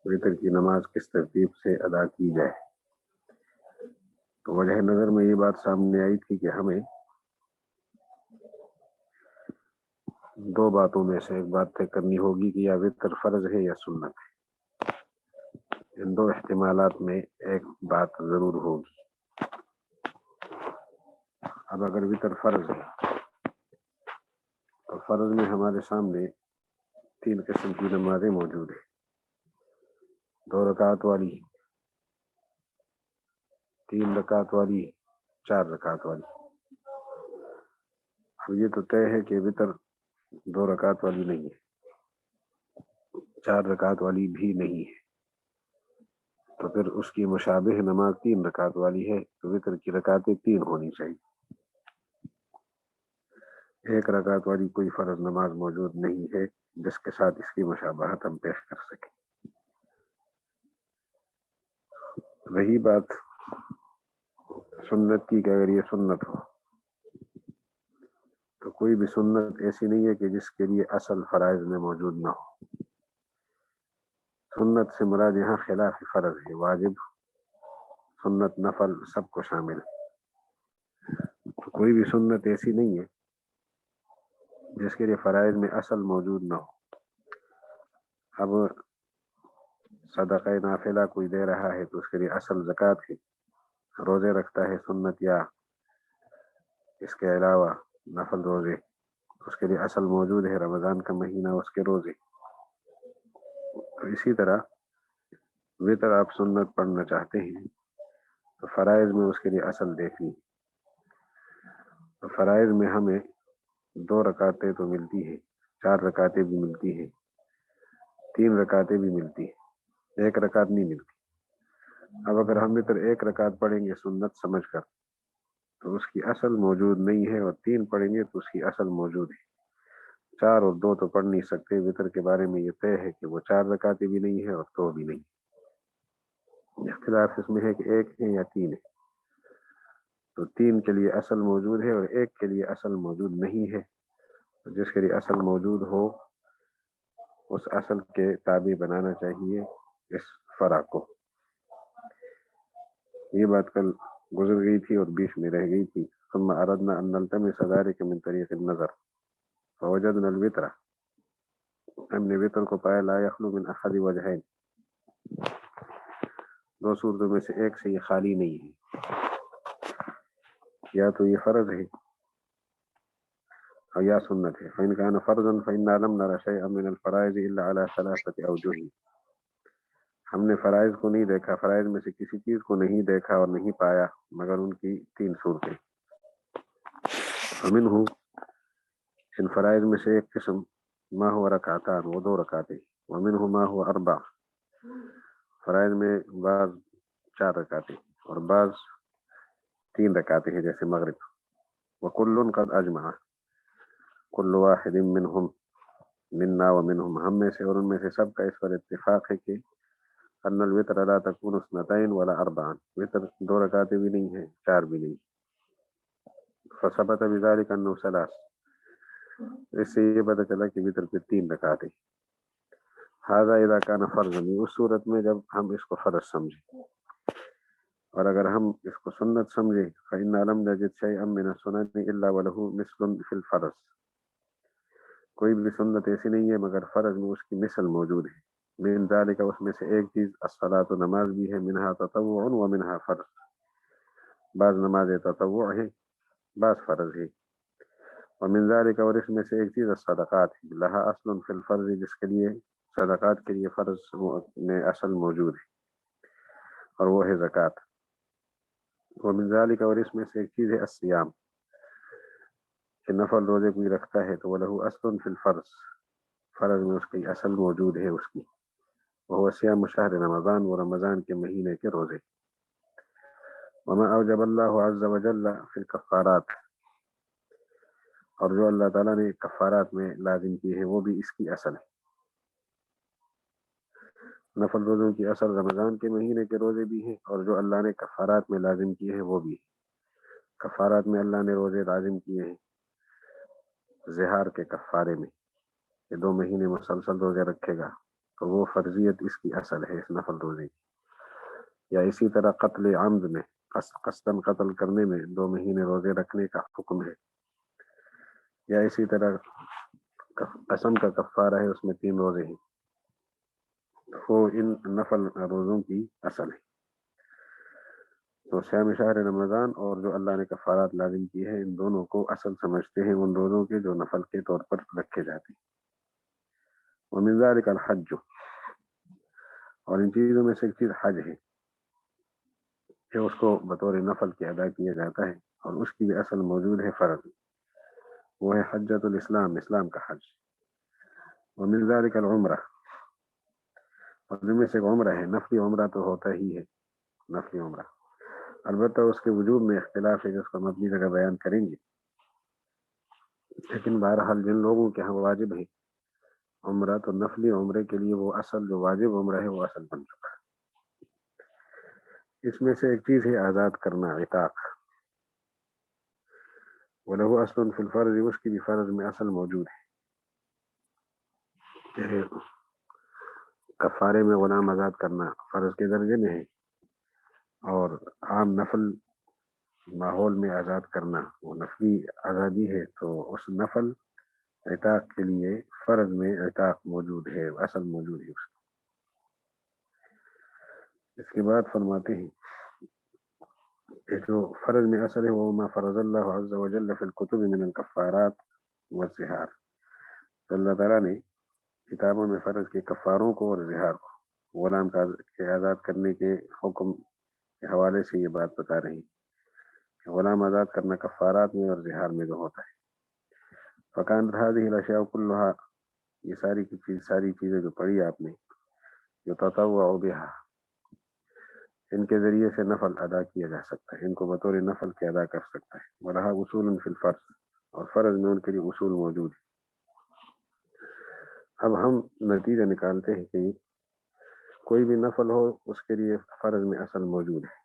وطر کی نماز کس ترتیب سے ادا کی جائے؟ تو وجہ نظر میں یہ بات سامنے آئی تھی کہ ہمیں دو باتوں میں سے ایک بات طے کرنی ہوگی کہ یا وطر فرض ہے یا سنت ہے۔ ان دو احتمالات میں ایک بات ضرور ہوگی۔ اب اگر وطر فرض ہے تو فرض میں ہمارے سامنے تین قسم کی نمازیں موجود ہیں، 2 رکعت والی، 3 رکعت والی، 4 رکعت والی۔ اب یہ تو طے ہے کہ وطر 2 رکعت والی نہیں ہے، 4 رکعت والی بھی نہیں ہے، تو پھر اس کی مشابہ نماز 3 رکعت والی ہے، تو وطر کی رکعتیں 3 ہونی چاہیے۔ 1 رکعت والی کوئی فرض نماز موجود نہیں ہے جس کے ساتھ اس کی مشابہت ہم پیش کر سکیں۔ رہی بات سنت کی کہ اگر یہ سنت ہو تو کوئی بھی سنت ایسی نہیں ہے کہ جس کے لیے اصل فرائض میں موجود نہ ہو۔ سنت سے مراد یہاں خلاف فرض ہے، واجب، سنت، نفل سب کو شامل ہے۔ تو کوئی بھی سنت ایسی نہیں ہے جس کے لیے فرائض میں اصل موجود نہ ہو۔ اب صدقہ نافلہ کوئی دے رہا ہے تو اس کے لیے اصل زکوٰۃ ہے، روزے رکھتا ہے سنت یا اس کے علاوہ نفل روزے، اس کے لیے اصل موجود ہے رمضان کا مہینہ، اس کے روزے۔ تو اسی طرح وطر آپ سنت پڑھنا چاہتے ہیں تو فرائض میں اس کے لیے اصل دیکھنی۔ تو فرائض میں ہمیں 2 رکعتیں تو ملتی ہیں، 4 رکعتیں بھی ملتی ہیں، 3 رکعتیں بھی ملتی ہیں، 1 رکعت نہیں ملتی۔ اب اگر ہم وطر 1 رکعت پڑھیں گے سنت سمجھ کر تو اس کی اصل موجود نہیں ہے، اور 3 پڑھیں گے تو اس کی اصل موجود ہے۔ 4 اور 2 تو پڑھ نہیں سکتے، وطر کے بارے میں یہ طے ہے کہ وہ 4 رکعتیں بھی نہیں ہے اور 2 بھی نہیں۔ اختلاف اس میں ہے کہ 1 ہے یا 3 ہے۔ تو 3 کے لیے اصل موجود ہے اور 1 کے لیے اصل موجود نہیں ہے، تو جس کے لیے اصل موجود ہو اس اصل کے تابع بنانا چاہیے اس فرع کو۔ یہ بات کل گزر گئی تھی اور بیچ میں رہ گئی تھی۔ ثم اردنا ان نلتمس ذلك من طریق النظر فوجدنا الوتر، ہم نے وطر کو پایا لا یخلو من احد وجہین، 2 صورتوں میں سے ایک سے یہ خالی نہیں ہے، یا تو یہ فرض ہے اور یا سنت ہے۔ فإن كان فرضا فإنا لم نر شيئا من الفرائض إلا على 3 أوجه، ہم نے فرائض کو نہیں دیکھا، فرائض میں سے کسی چیز کو نہیں دیکھا اور نہیں پایا مگر ان کی 3 صورتیں۔ فمنہ، ان فرائض میں سے ایک قسم ما ہوا رکعتان، وہ 2 رکعتیں، ومنہ ما ہوا 4، فرائض میں بعض 4 رکعتیں اور بعض 3 رکعتیں ہیں جیسے مغرب۔ وکل قد اجمع کل واحد منہم منا ومنہم، ہم میں سے اور ان میں سے سب کا اس پر اتفاق ہے کہ ان الوتر لا تکون اثنتین ولا اربعا، وتر 2 رکعتیں بھی نہیں ہیں، 4 بھی نہیں۔ فثبت بذلك انه 3، اس سے یہ پتہ چلا کہ وتر پہ 3 رکعتیں۔ هذا اذا كان فرضا، اس صورت میں جب ہم اس کو فرض سمجھیں، اور اگر ہم اس کو سنت سمجھیں فإنا لم نجد شيئا من السنن الا وله مثل في الفرض، کوئی بھی سنت ایسی نہیں ہے مگر فرض میں اس کی مثل موجود ہے۔ من ذلك، اس میں سے ایک چیز الصلاۃ، نماز بھی ہے، منها تطوع ومنها فرض، بعض نماز تطوع ہے بعض فرض ہے۔ ومن ذلك، اور اس میں سے ایک چیز الصدقات ہے، لها اصل في الفرض، جس کے لیے صدقات کے لیے فرض میں اصل موجود ہے اور وہ ہے زکوٰۃ۔ ومن ذلك، اور اس میں سے ایک چیز ہے الصیام، کہ نفل روزے کوئی رکھتا ہے تو وله اصل في الفرض، فرض میں اس کی اصل موجود ہے اس کی، وہ صیام شہر رمضان، وہ رمضان کے مہینے کے روزے۔ وما اوجب اللہ عز وجل فی الکفارات، اور جو اللہ تعالیٰ نے کفارات میں لازم کی ہے وہ بھی اس کی اصل ہے۔ نفل روزوں کی اصل رمضان کے مہینے کے روزے بھی ہیں، اور جو اللہ نے کفارات میں لازم کیے ہیں وہ بھی ہیں۔ کفارات میں اللہ نے روزے لازم کیے ہیں زہار کے کفارے میں، کہ 2 مہینے مسلسل روزے رکھے گا تو وہ فرضیت اس کی اصل ہے اس نفل روزے کی. یا اسی طرح قتل عمد میں قصداً قتل کرنے میں 2 مہینے روزے رکھنے کا حکم ہے. یا اسی طرح قسم کا کفارہ ہے اس میں 3 روزے ہیں. وہ ان نفل روزوں کی اصل ہے. تو صیام شہر رمضان اور جو اللہ نے کفارات لازم کی ہے ان دونوں کو اصل سمجھتے ہیں ان روزوں کے جو نفل کے طور پر رکھے جاتے ہیں. ومن ذلك الحج، اور ان چیزوں میں سے ایک چیز حج ہے کہ اس کو بطور نفل کے ادا کیا جاتا ہے اور اس کی بھی اصل موجود ہے فرض، وہ ہے حجۃ الاسلام، اسلام کا حج. ومن ذلك العمرہ، اور ان میں سے ایک عمرہ ہے. نفلی عمرہ تو ہوتا ہی ہے نفلی عمرہ، البتہ اس کے وجوب میں اختلاف ہے جس کو ہم اپنی جگہ بیان کریں گے. لیکن بہرحال جن لوگوں کے ہاں واجب ہے عمرہ تو نفلی عمرے کے لیے وہ اصل جو واجب عمرہ ہے وہ اصل بن چکا ہے. اس میں سے ایک چیز ہے آزاد کرنا، عتاق. وَلَهُ أَصْلٌ فِي الْفَرْضِ، اس کی بھی فرض میں اصل موجود ہے. کفارے میں غلام آزاد کرنا فرض کے درجے میں ہے، اور عام نفل ماحول میں آزاد کرنا وہ نفلی آزادی ہے. تو اس نفل عتاق کے لیے فرض میں عتاق موجود ہے، اصل موجود ہے. اس کے بعد فرماتے ہیں کہ جو فرض میں اصل ہے وہ ما فرض اللہ عز وجل فی الکتب من الکفارات والزہار، تو اللہ تعالیٰ نے کتابوں میں فرض کے کفاروں کو اور زہار کو، غلام کے آزاد کرنے کے حکم کے حوالے سے یہ بات بتا رہی کہ غلام آزاد کرنا کفارات میں اور زہار میں جو ہوتا ہے. فکانت هذه الاشیاء كلها، یہ ساری چیزیں جو پڑھی آپ نے، جو تطوع بها، ان کے ذریعے سے نفل ادا کیا جا سکتا ہے، ان کو بطور نفل کے ادا کر سکتا ہے. وَلَهَا اصول فی الفرض، اور فرض میں ان کے لیے اصول موجود ہیں. اب ہم نتیجہ نکالتے ہیں کہ کوئی بھی نفل ہو اس کے لیے فرض میں اصل موجود ہے.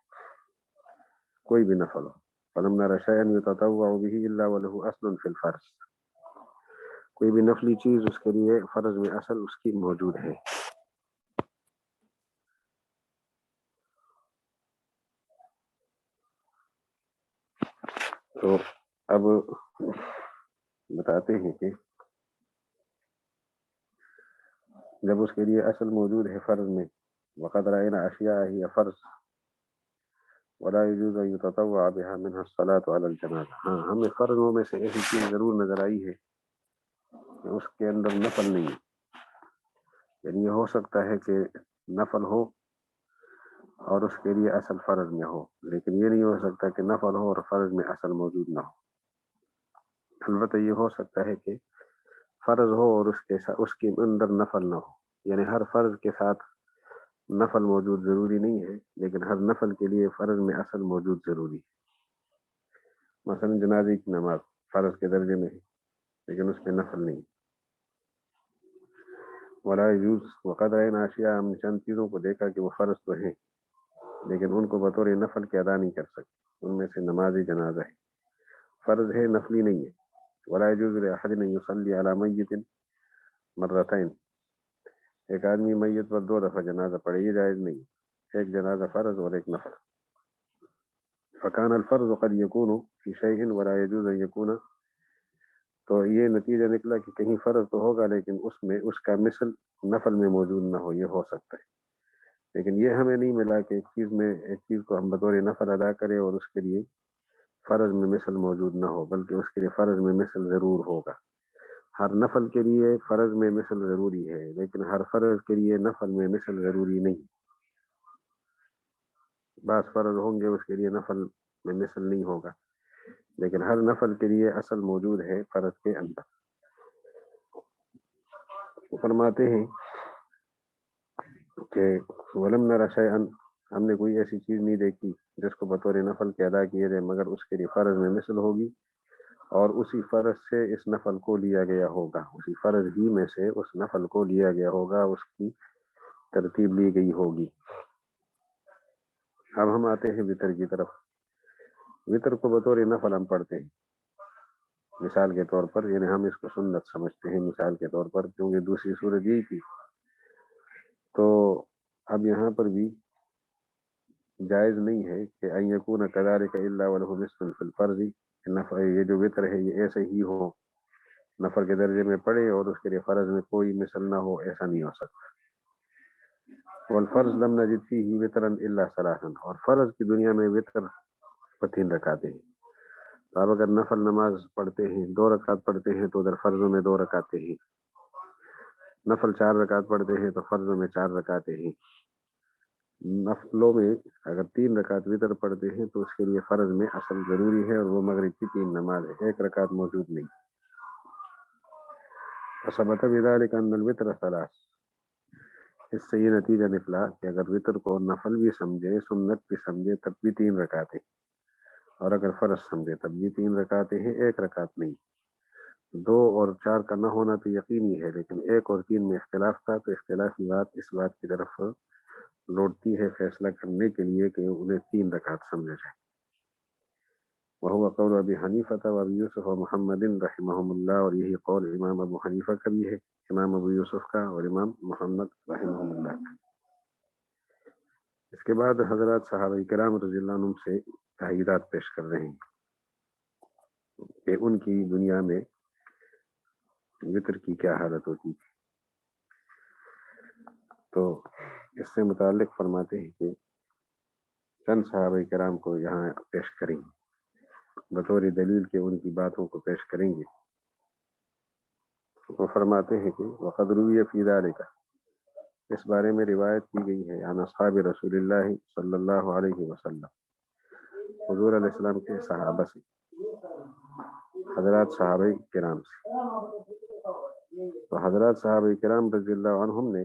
کوئی بھی نفل ہو، فَلَمْ نَرَ شَيْئًا يُتَطَوَّعُ بِهِ إِلَّا وَلَهُ أَصْلٌ فِي الْفَرْض، کوئی بھی نفلی چیز اس کے لیے فرض میں اصل اس کی موجود ہے. تو اب بتاتے ہیں کہ جب اس کے لیے اصل موجود ہے فرض میں، وقد رأينا اشیاء ہی فرض ولا يجوز ان يتطوع بها منها الصلاة على الجنازة. ہاں، ہمیں فرضوں میں سے ایسی چیز ضرور نظر آئی ہے کہ اس کے اندر نفل نہیں ہے. یعنی یہ ہو سکتا ہے کہ نفل ہو اور اس کے لیے اصل فرض میں ہو، لیکن یہ نہیں ہو سکتا کہ نفل ہو اور فرض میں اصل موجود نہ ہو. البتہ یہ ہو سکتا ہے کہ فرض ہو اور اس کے اندر نفل نہ ہو. یعنی ہر فرض کے ساتھ نفل موجود ضروری نہیں ہے، لیکن ہر نفل کے لیے فرض میں اصل موجود ضروری ہے. مثلا جنازے کی نماز فرض کے درجے میں ہے لیکن اس میں نفل نہیں. ولا یجوز وقد رأينا اشیاء، ہم نے چند چیزوں کو دیکھا کہ وہ فرض تو ہیں لیکن ان کو بطور نفل کے ادا نہیں کر سکتے. ان میں سے نماز جنازہ ہے، فرض ہے نفلی نہیں ہے. ولا يجوز لأحد ان يصلي على میت مرتين، ایک آدمی میت پر 2 دفعہ جنازہ پڑھے، یہ جائز نہیں. ایک جنازہ فرض اور ایک نفل. فکان الفرض قد يكون في شيء ولا يجوز ان يكون، تو یہ نتیجہ نکلا کہ کہیں فرض تو ہوگا لیکن اس میں اس کا مثل نفل میں موجود نہ ہو. یہ ہو سکتا ہے، لیکن یہ ہمیں نہیں ملا کہ ایک چیز کو ہم بطور نفل ادا کریں اور اس کے لیے فرض میں مثل موجود نہ ہو، بلکہ اس کے لیے فرض میں مثل ضرور ہوگا. ہر نفل کے لیے فرض میں مثل ضروری ہے لیکن ہر فرض کے لیے نفل میں مثل ضروری نہیں. بعض فرض ہوں گے اس کے لیے نفل میں مثل نہیں ہوگا، لیکن ہر نفل کے لیے اصل موجود ہے فرض کے اندر. فرماتے ہیں کہ ولم نر شیئا، ہم نے کوئی ایسی چیز نہیں دیکھی جس کو بطور نفل کے ادا کیے جائے مگر اس کے لیے فرض میں مثل ہوگی اور اسی فرض سے اس نفل کو لیا گیا ہوگا، اسی فرض ہی میں سے اس نفل کو لیا گیا ہوگا، اس کی ترتیب لی گئی ہوگی. اب ہم آتے ہیں وطر کی طرف. وطر کو بطور نفل ہم پڑھتے ہیں مثال کے طور پر، یعنی ہم اس کو سنت سمجھتے ہیں مثال کے طور پر، کیونکہ دوسری صورت یہی تھی. تو اب یہاں پر بھی جائز نہیں ہے کہ ان یکون کذالک الا وله مثل فی الفرض، یہ جو وطر ہے یہ ایسے ہی ہو، نفل کے درجے میں پڑے اور اس کے لیے فرض میں کوئی مثل نہ ہو، ایسا نہیں ہو سکتا. والفرض لم نجد فیہ وطرا الا ثلاثا، اور فرض کی دنیا میں وطر پر 3 رکعتیں ہیں. تو اب اگر نفل نماز پڑھتے ہیں 2 رکعت پڑھتے ہیں تو ادھر فرضوں میں 2 رکعتیں ہیں، نفل 4 رکعت پڑھتے ہیں تو فرضوں میں 4 رکعتیں ہیں. نفلوں میں اگر 3 رکعت وطر پڑھتے ہیں تو اس کے لیے فرض میں اصل ضروری ہے، اور وہ مغرب کی 3 نماز ہے، 1 رکعت موجود نہیں. وثبت بذلك ان الوتر ثلاث، اس سے یہ نتیجہ نکلا کہ اگر وطر کو نفل بھی سمجھے، سنت بھی سمجھے، تب بھی 3 رکعتیں، اور اگر فرض سمجھے تب بھی 3 رکعتیں ہیں، 1 رکعت نہیں. 2 اور 4 کا نہ ہونا تو یقینی ہے، لیکن 1 اور 3 میں اختلاف تھا، تو اختلافی بات اس بات کی طرف لوٹتی ہے فیصلہ کرنے کے لیے کہ انہیں 3 رکعت سمجھا جائے. وهو قول ابی حنیفہ و ابی یوسف و محمد رحمہم اللہ، اور یہی قول امام ابو حنیفہ کا بھی ہے، امام ابو یوسف کا اور امام محمد رحمہم اللہ کا. اس کے بعد حضرات صحابہ کرام رضی اللہ عنہم سے تحییدات پیش کر رہے ہیں کہ ان کی دنیا میں وطر کی کیا حالت ہوتی تھی. تو اس سے متعلق فرماتے ہیں کہ چند صحابہ کرام کو یہاں پیش کریں گے بطور دلیل کے، ان کی باتوں کو پیش کریں گے. وہ فرماتے ہیں کہ وقد روی فی ذلک، اس بارے میں روایت کی گئی ہے، عن اصحاب رسول اللہ صلی اللہ علیہ وسلم، حضور علیہ السلام کے صحابہ سے، حضرات صحابہ کرام سے. تو حضرات صحابہ کرام رضی اللہ عنہم نے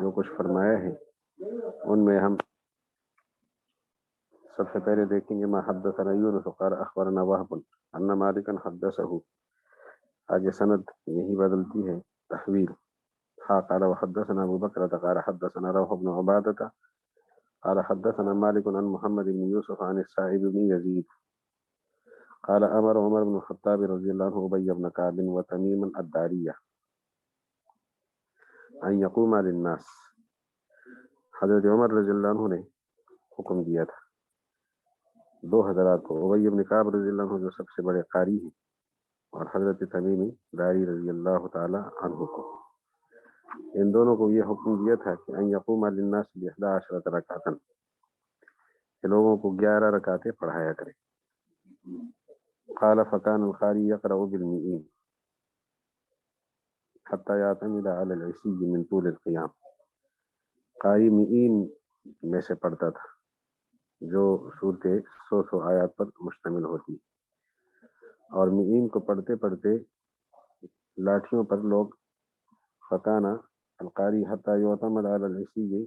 جو کچھ فرمایا ہے ان میں ہم سب سے پہلے دیکھیں گے ما حدثنا یونس قال اخبرنا وهب ان مالکا حدثه. آگے سند یہی بدلتی ہے، تحویل. قال وحدثنا ابو بکر قال حدثنا روح بن عبادة قال حدثنا مالك عن محمد بن يوسف عن السائب بن يزيد قال امر عمر بن الخطاب رضي الله عنه ابي بن كعب وتميما الدارية ان يقوم للناس. حضرت عمر رضی اللہ عنہ نے حکم دیا تھا 2 حضرات کو، ابی بن کعب رضی اللہ عنہ جو سب سے بڑے قاری ہیں، اور حضرت تمیم داری رضی اللہ تعالی عنہ کو. ان دونوں کو یہ حکم دیا تھا کہ ان یقوم للناس ب11 رکعتا، کہ لوگوں کو 11 رکعتیں پڑھایا کرے. قال فكان القاری يقرأ بالمئين حتى يعتمد على العشي من طول القيام. قاری مئین میں سے پڑھتا تھا جو صورتیں 100 آیات پر مشتمل ہوتی، اور مئین کو پڑھتے پڑھتے لاٹھیوں پر لوگ فکانا القاری حتی یعتمد علی العشی،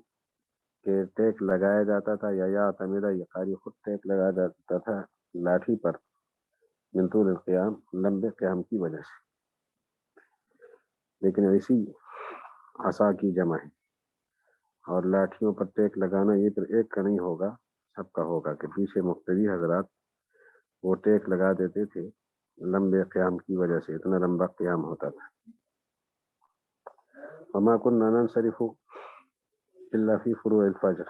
کہ ٹیک لگایا جاتا تھا، یا تمیدہ یہ قاری خود ٹیک لگایا جاتا تھا لاٹھی پر، من طول القیام، لمبے قیام کی وجہ سے. لیکن ایسی عصا کی جمع ہے، اور لاٹھیوں پر ٹیک لگانا یہ پھر ایک کا نہیں ہوگا، سب کا ہوگا، کہ پیچھے مقتدی حضرات وہ ٹیک لگا دیتے تھے لمبے قیام کی وجہ سے، اتنا لمبا قیام ہوتا تھا. وما كنا ننصرف الا فی فروع الفجر،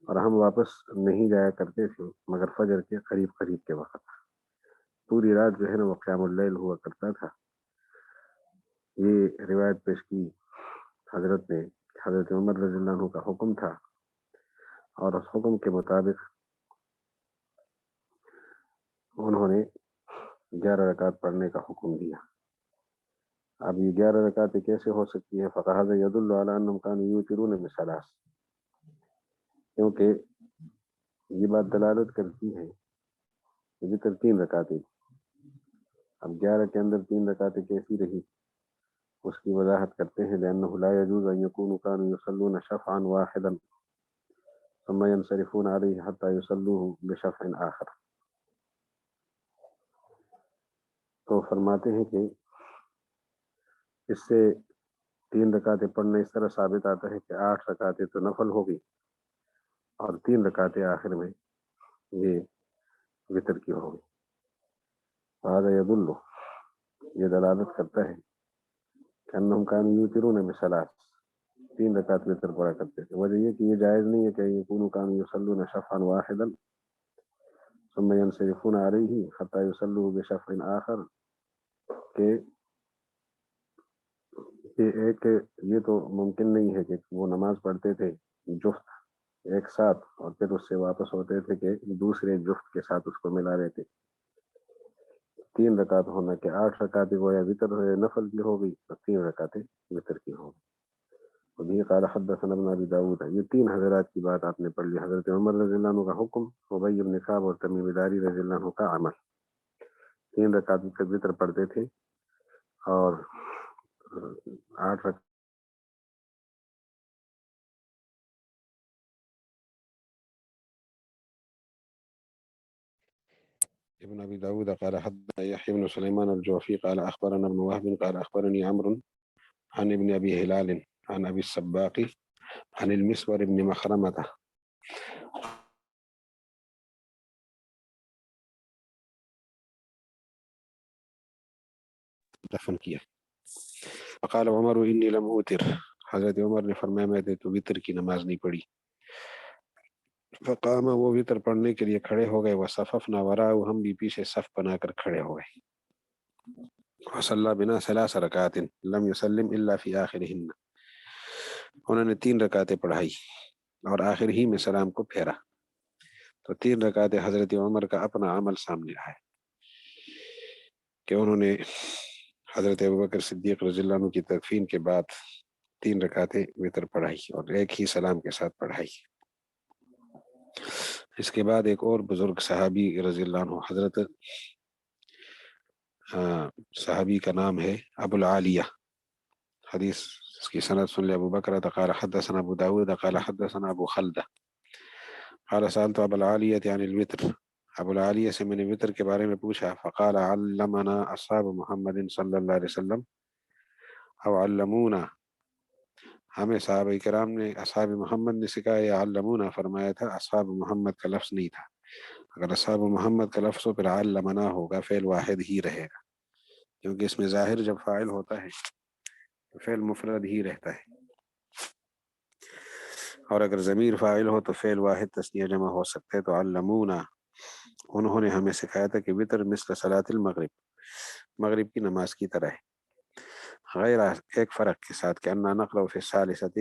اور ہم واپس نہیں جایا کرتے تھے مگر فجر کے قریب قریب کے وقت. پوری رات جو ہے نا وہ قیام اللیل ہوا کرتا تھا. یہ روایت پیش کی حضرت نے، حضرت عمر رضی اللہ عنہ کا حکم تھا، اور اس حکم کے مطابق انہوں نے 11 رکعت پڑھنے کا حکم دیا. اب یہ 11 رکعتیں کیسے ہو سکتی ہے؟ فَهَذَا يَدُلُّ عَلَىٰ أَنَّهُمْ كَانُوا يُوتِرُونَ بِثَلَاث، کیونکہ یہ بات دلالت کرتی ہے کہ وتر 3 رکعتیں. اب 11 کے اندر 3 رکعتیں کیسی رہی، اس کی وضاحت کرتے ہیں. لأنه لا يجوز أن يكونوا كانوا يصلون شفعا واحدا ثم ينصرفون عليه حتى يصلوه بشفع آخر. تو فرماتے ہیں کہ اس سے 3 رکعتیں پڑھنا اس طرح ثابت آتا ہے کہ 8 رکعتیں تو نفل ہوگی، اور 3 رکعتیں آخر میں یہ وتر کی ہوگی. هذا يدل، یہ دلالت کرتا ہے کہ انہم كانوا یوترون بثلاث، 3 رکعت وتر پڑھا کرتے تھے. وجہ یہ کہ یہ جائز نہیں ہے کہ یکونوا كانوا يصلون شفعا واحدا ثم ينصرفون عليه حتى يصلوا بشفع آخر، کہ یہ تو ممکن نہیں ہے کہ وہ نماز پڑھتے تھے جفت ایک ساتھ اور پھر اس سے واپس ہوتے تھے کہ دوسرے جفت کے ساتھ اس کو ملا لیتے. 3 رکعت ہونا کہ 8 رکعتیں گویا وطر نفل کی ہو گئی اور 3 رکعتیں وطر کی ہو گئی. وبه قال حدثنا ابن ابي داود. یہ 3 حضرات کی بات آپ نے پڑھ لی، حضرت عمر رضی اللہ عنہ کا حکم، ابی بن کعب اور تمیم داری رضی اللہ عنہ کا عمل. 3 رکعت وطر پڑھتے تھے اور 8 رکعت ابن ابي داود قال حدثنا يحيى بن سليمان الجوفي قال اخبرنا ابن وهب قال اخبرني عمرو عن ابن ابي هلال عن ابي السباق عن المسور بن مخرمة دفن کیا. فقال عمر انی لم اوتر، حضرت عمر نے فرمایا میں نے تو وطر کی نماز نہیں پڑھی. فقام، وہ وطر پڑھنے کے لیے کھڑے ہو گئے. وصففنا وراءه، ہم بھی پیچھے صف بنا کر کھڑے ہو گئے. وصلى بنا 3 رکعات لم يسلم الا في آخرهن، انہوں نے 3 رکعتیں پڑھائی اور آخر ہی میں سلام کو پھیرا. تو 3 رکعتیں حضرت عمر کا اپنا عمل سامنے آئے کہ انہوں نے حضرت ابوبکر صدیق رضی اللہ عنہ کی تدفین کے بعد 3 رکعتیں وطر پڑھائی اور ایک ہی سلام کے ساتھ پڑھائی. اس کے بعد ایک اور بزرگ صحابی رضی اللہ عنہ، حضرت صحابی کا نام ہے ابو العالیہ، حدیث اس کی سند سن لے. ابو بکر قال حدثنا ابو داود قال حدثنا ابو خلدہ قال سألت ابو العالیہ عن الوتر، ابو العالیہ سے میں نے وطر کے بارے میں پوچھا. فقال علمنا اصحاب محمد صلی اللہ علیہ وسلم او علمونا، ہمیں صحابہ کرام نے اصحاب محمد نے سکھایا، یا علمونا فرمایا تھا، اصحاب محمد کا لفظ نہیں تھا. اگر اصحاب محمد کا لفظ ہو پھر علمنا ہوگا، فعل واحد ہی رہے گا، کیونکہ اس میں ظاہر جب فاعل ہوتا ہے تو فعل مفرد ہی رہتا ہے، اور اگر ضمیر فاعل ہو تو فعل واحد تثنیہ جمع ہو سکتے. تو علمونا، انہوں نے ہمیں سکھایا تھا کہ وطر مثل صلاۃ المغرب، مغرب کی نماز کی طرح ہے. غیر ایک فرق کے ساتھ کہ انا نقرأ فی الثالثۃ،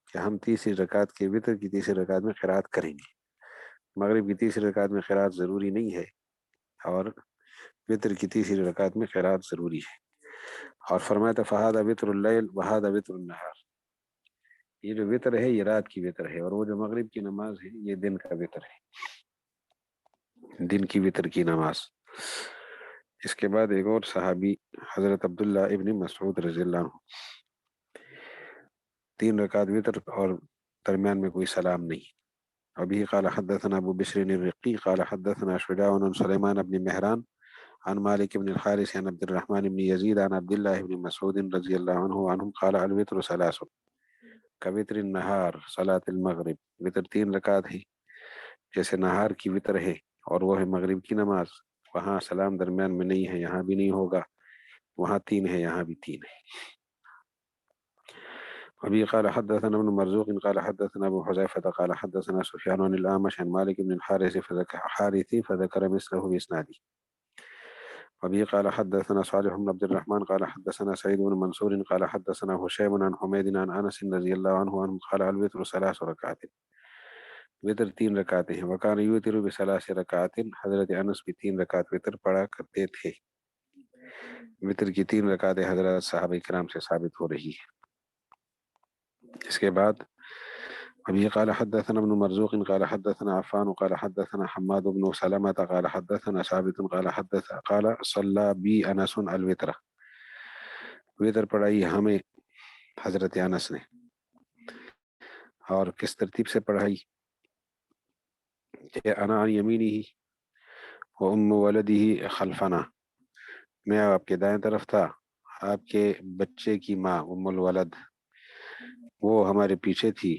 کہ ہم تیسری رکعت کے وطر کی تیسری رکعت میں قرات کریں گے. مغرب کی تیسری رکعت میں قرات ضروری نہیں ہے اور وطر کی تیسری رکعت میں قرات ضروری ہے. اور فرمایا تھا فہذا وطر اللیل وہذا وطر النہار، یہ جو وطر ہے یہ رات کی وطر ہے، اور وہ جو مغرب کی نماز ہے یہ دن کا وطر ہے، دن کی وطر کی نماز. اس کے بعد ایک اور صحابی حضرت عبداللہ ابن مسعود رضی اللہ عنہ، 3 رکعت وطر اور درمیان میں کوئی سلام نہیں. ابھی قال حدثنا ابو بشر الرقی قال حدثنا شجاع عن سلیمان بن مہران عن مالک بن الحارث عن عبد الرحمن بن یزید عن عبداللہ بن مسعود رضی اللہ عنہ عنہم قال الوتر 3 كوتر النہار صلاۃ المغرب، وطر 3 رکعت ہے جیسے نہار کی وطر ہے اور وہ ہے مغرب کی نماز. وہاں سلام درمیان میں نہیں ہے، یہاں بھی نہیں ہوگا، وہاں 3 ہے یہاں بھی 3 ہے. ابھی قال حدثنا ابن مرزوق قال حدثنا ابو حذیفہ قال حدثنا سفیان عن الاعمش عن مالک بن الحارث فذكر مثله باسناده. وبه قال حدثنا صالح بن عبد الرحمن قال حدثنا سعيد بن منصور قال حدثنا هشيم عن حميد عن انس رضي الله عنه قال الوتر 3 ركعات، وتر 3 رکعتیں ہیں. وكان يوتر ب3 ركعات، حضرت انس بھی 3 رکعت وتر پڑھا کرتے تھے. وتر کی 3 رکعتیں حضرت صحابہ کرام سے ثابت ہو رہی ہے. اس کے بعد ابھی قال حدثنا ابن مرزوق قال حدثنا عفان قال حدثنا حماد بن سلمة قال حدثنا ثابت قال صلى بي انس الوتر، وتر پڑھائی ہمیں حضرت انس نے. اور کس ترتیب سے پڑھائی کہ انا عن یمینہ و ام ولدہ خلفنا، میں آپ کے دائیں طرف تھا، آپ کے بچے کی ماں ام الولد وہ ہمارے پیچھے تھی.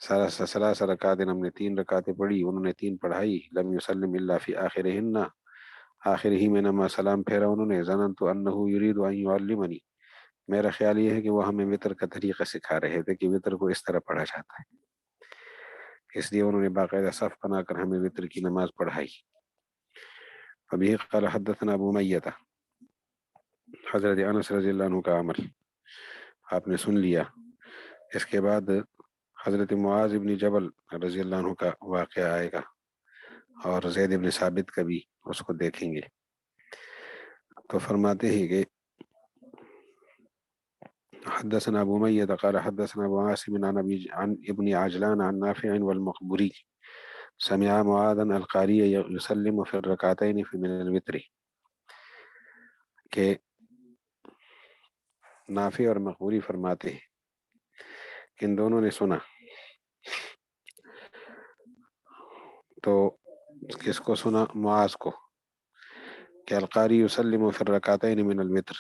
3 رکعات ہم نے 3 رکعتیں پڑھی، انہوں نے 3 پڑھائی. لم یسلم الا فی آخرہن، آخر ہی میں نماز سلام پھیرا انہوں نے ظننت انہ یرید ان یعلمنی، میرا خیال یہ ہے کہ وہ ہمیں وطر کا طریقہ سکھا رہے تھے کہ وطر کو اس طرح پڑھا جاتا ہے، اس لیے انہوں نے باقاعدہ صف بنا کر ہمیں وطر کی نماز پڑھائی۔ ابھی قال حدثنا ابو میتہ، حضرت انس رضی اللہ عنہ کا عمل آپ نے سن لیا۔ اس کے بعد حضرت معاذ بن جبل رضی اللہ عنہ کا واقعہ آئے گا اور زید بن ثابت کا بھی اس کو دیکھیں گے۔ تو فرماتے ہیں کہ حدثنا ابو میت قال حدثنا ابو عاصم عن ابن عجلان عن نافع والمقبري سمع معاذا القاری يسلم في الركعتين في من الوتر، کہ نافع اور مقبوری فرماتے ہیں کہ ان دونوں نے سنا، تو کس کو سنا؟ معاذ کو، کہ القاری یسلم فی الرکعتین من الوتر،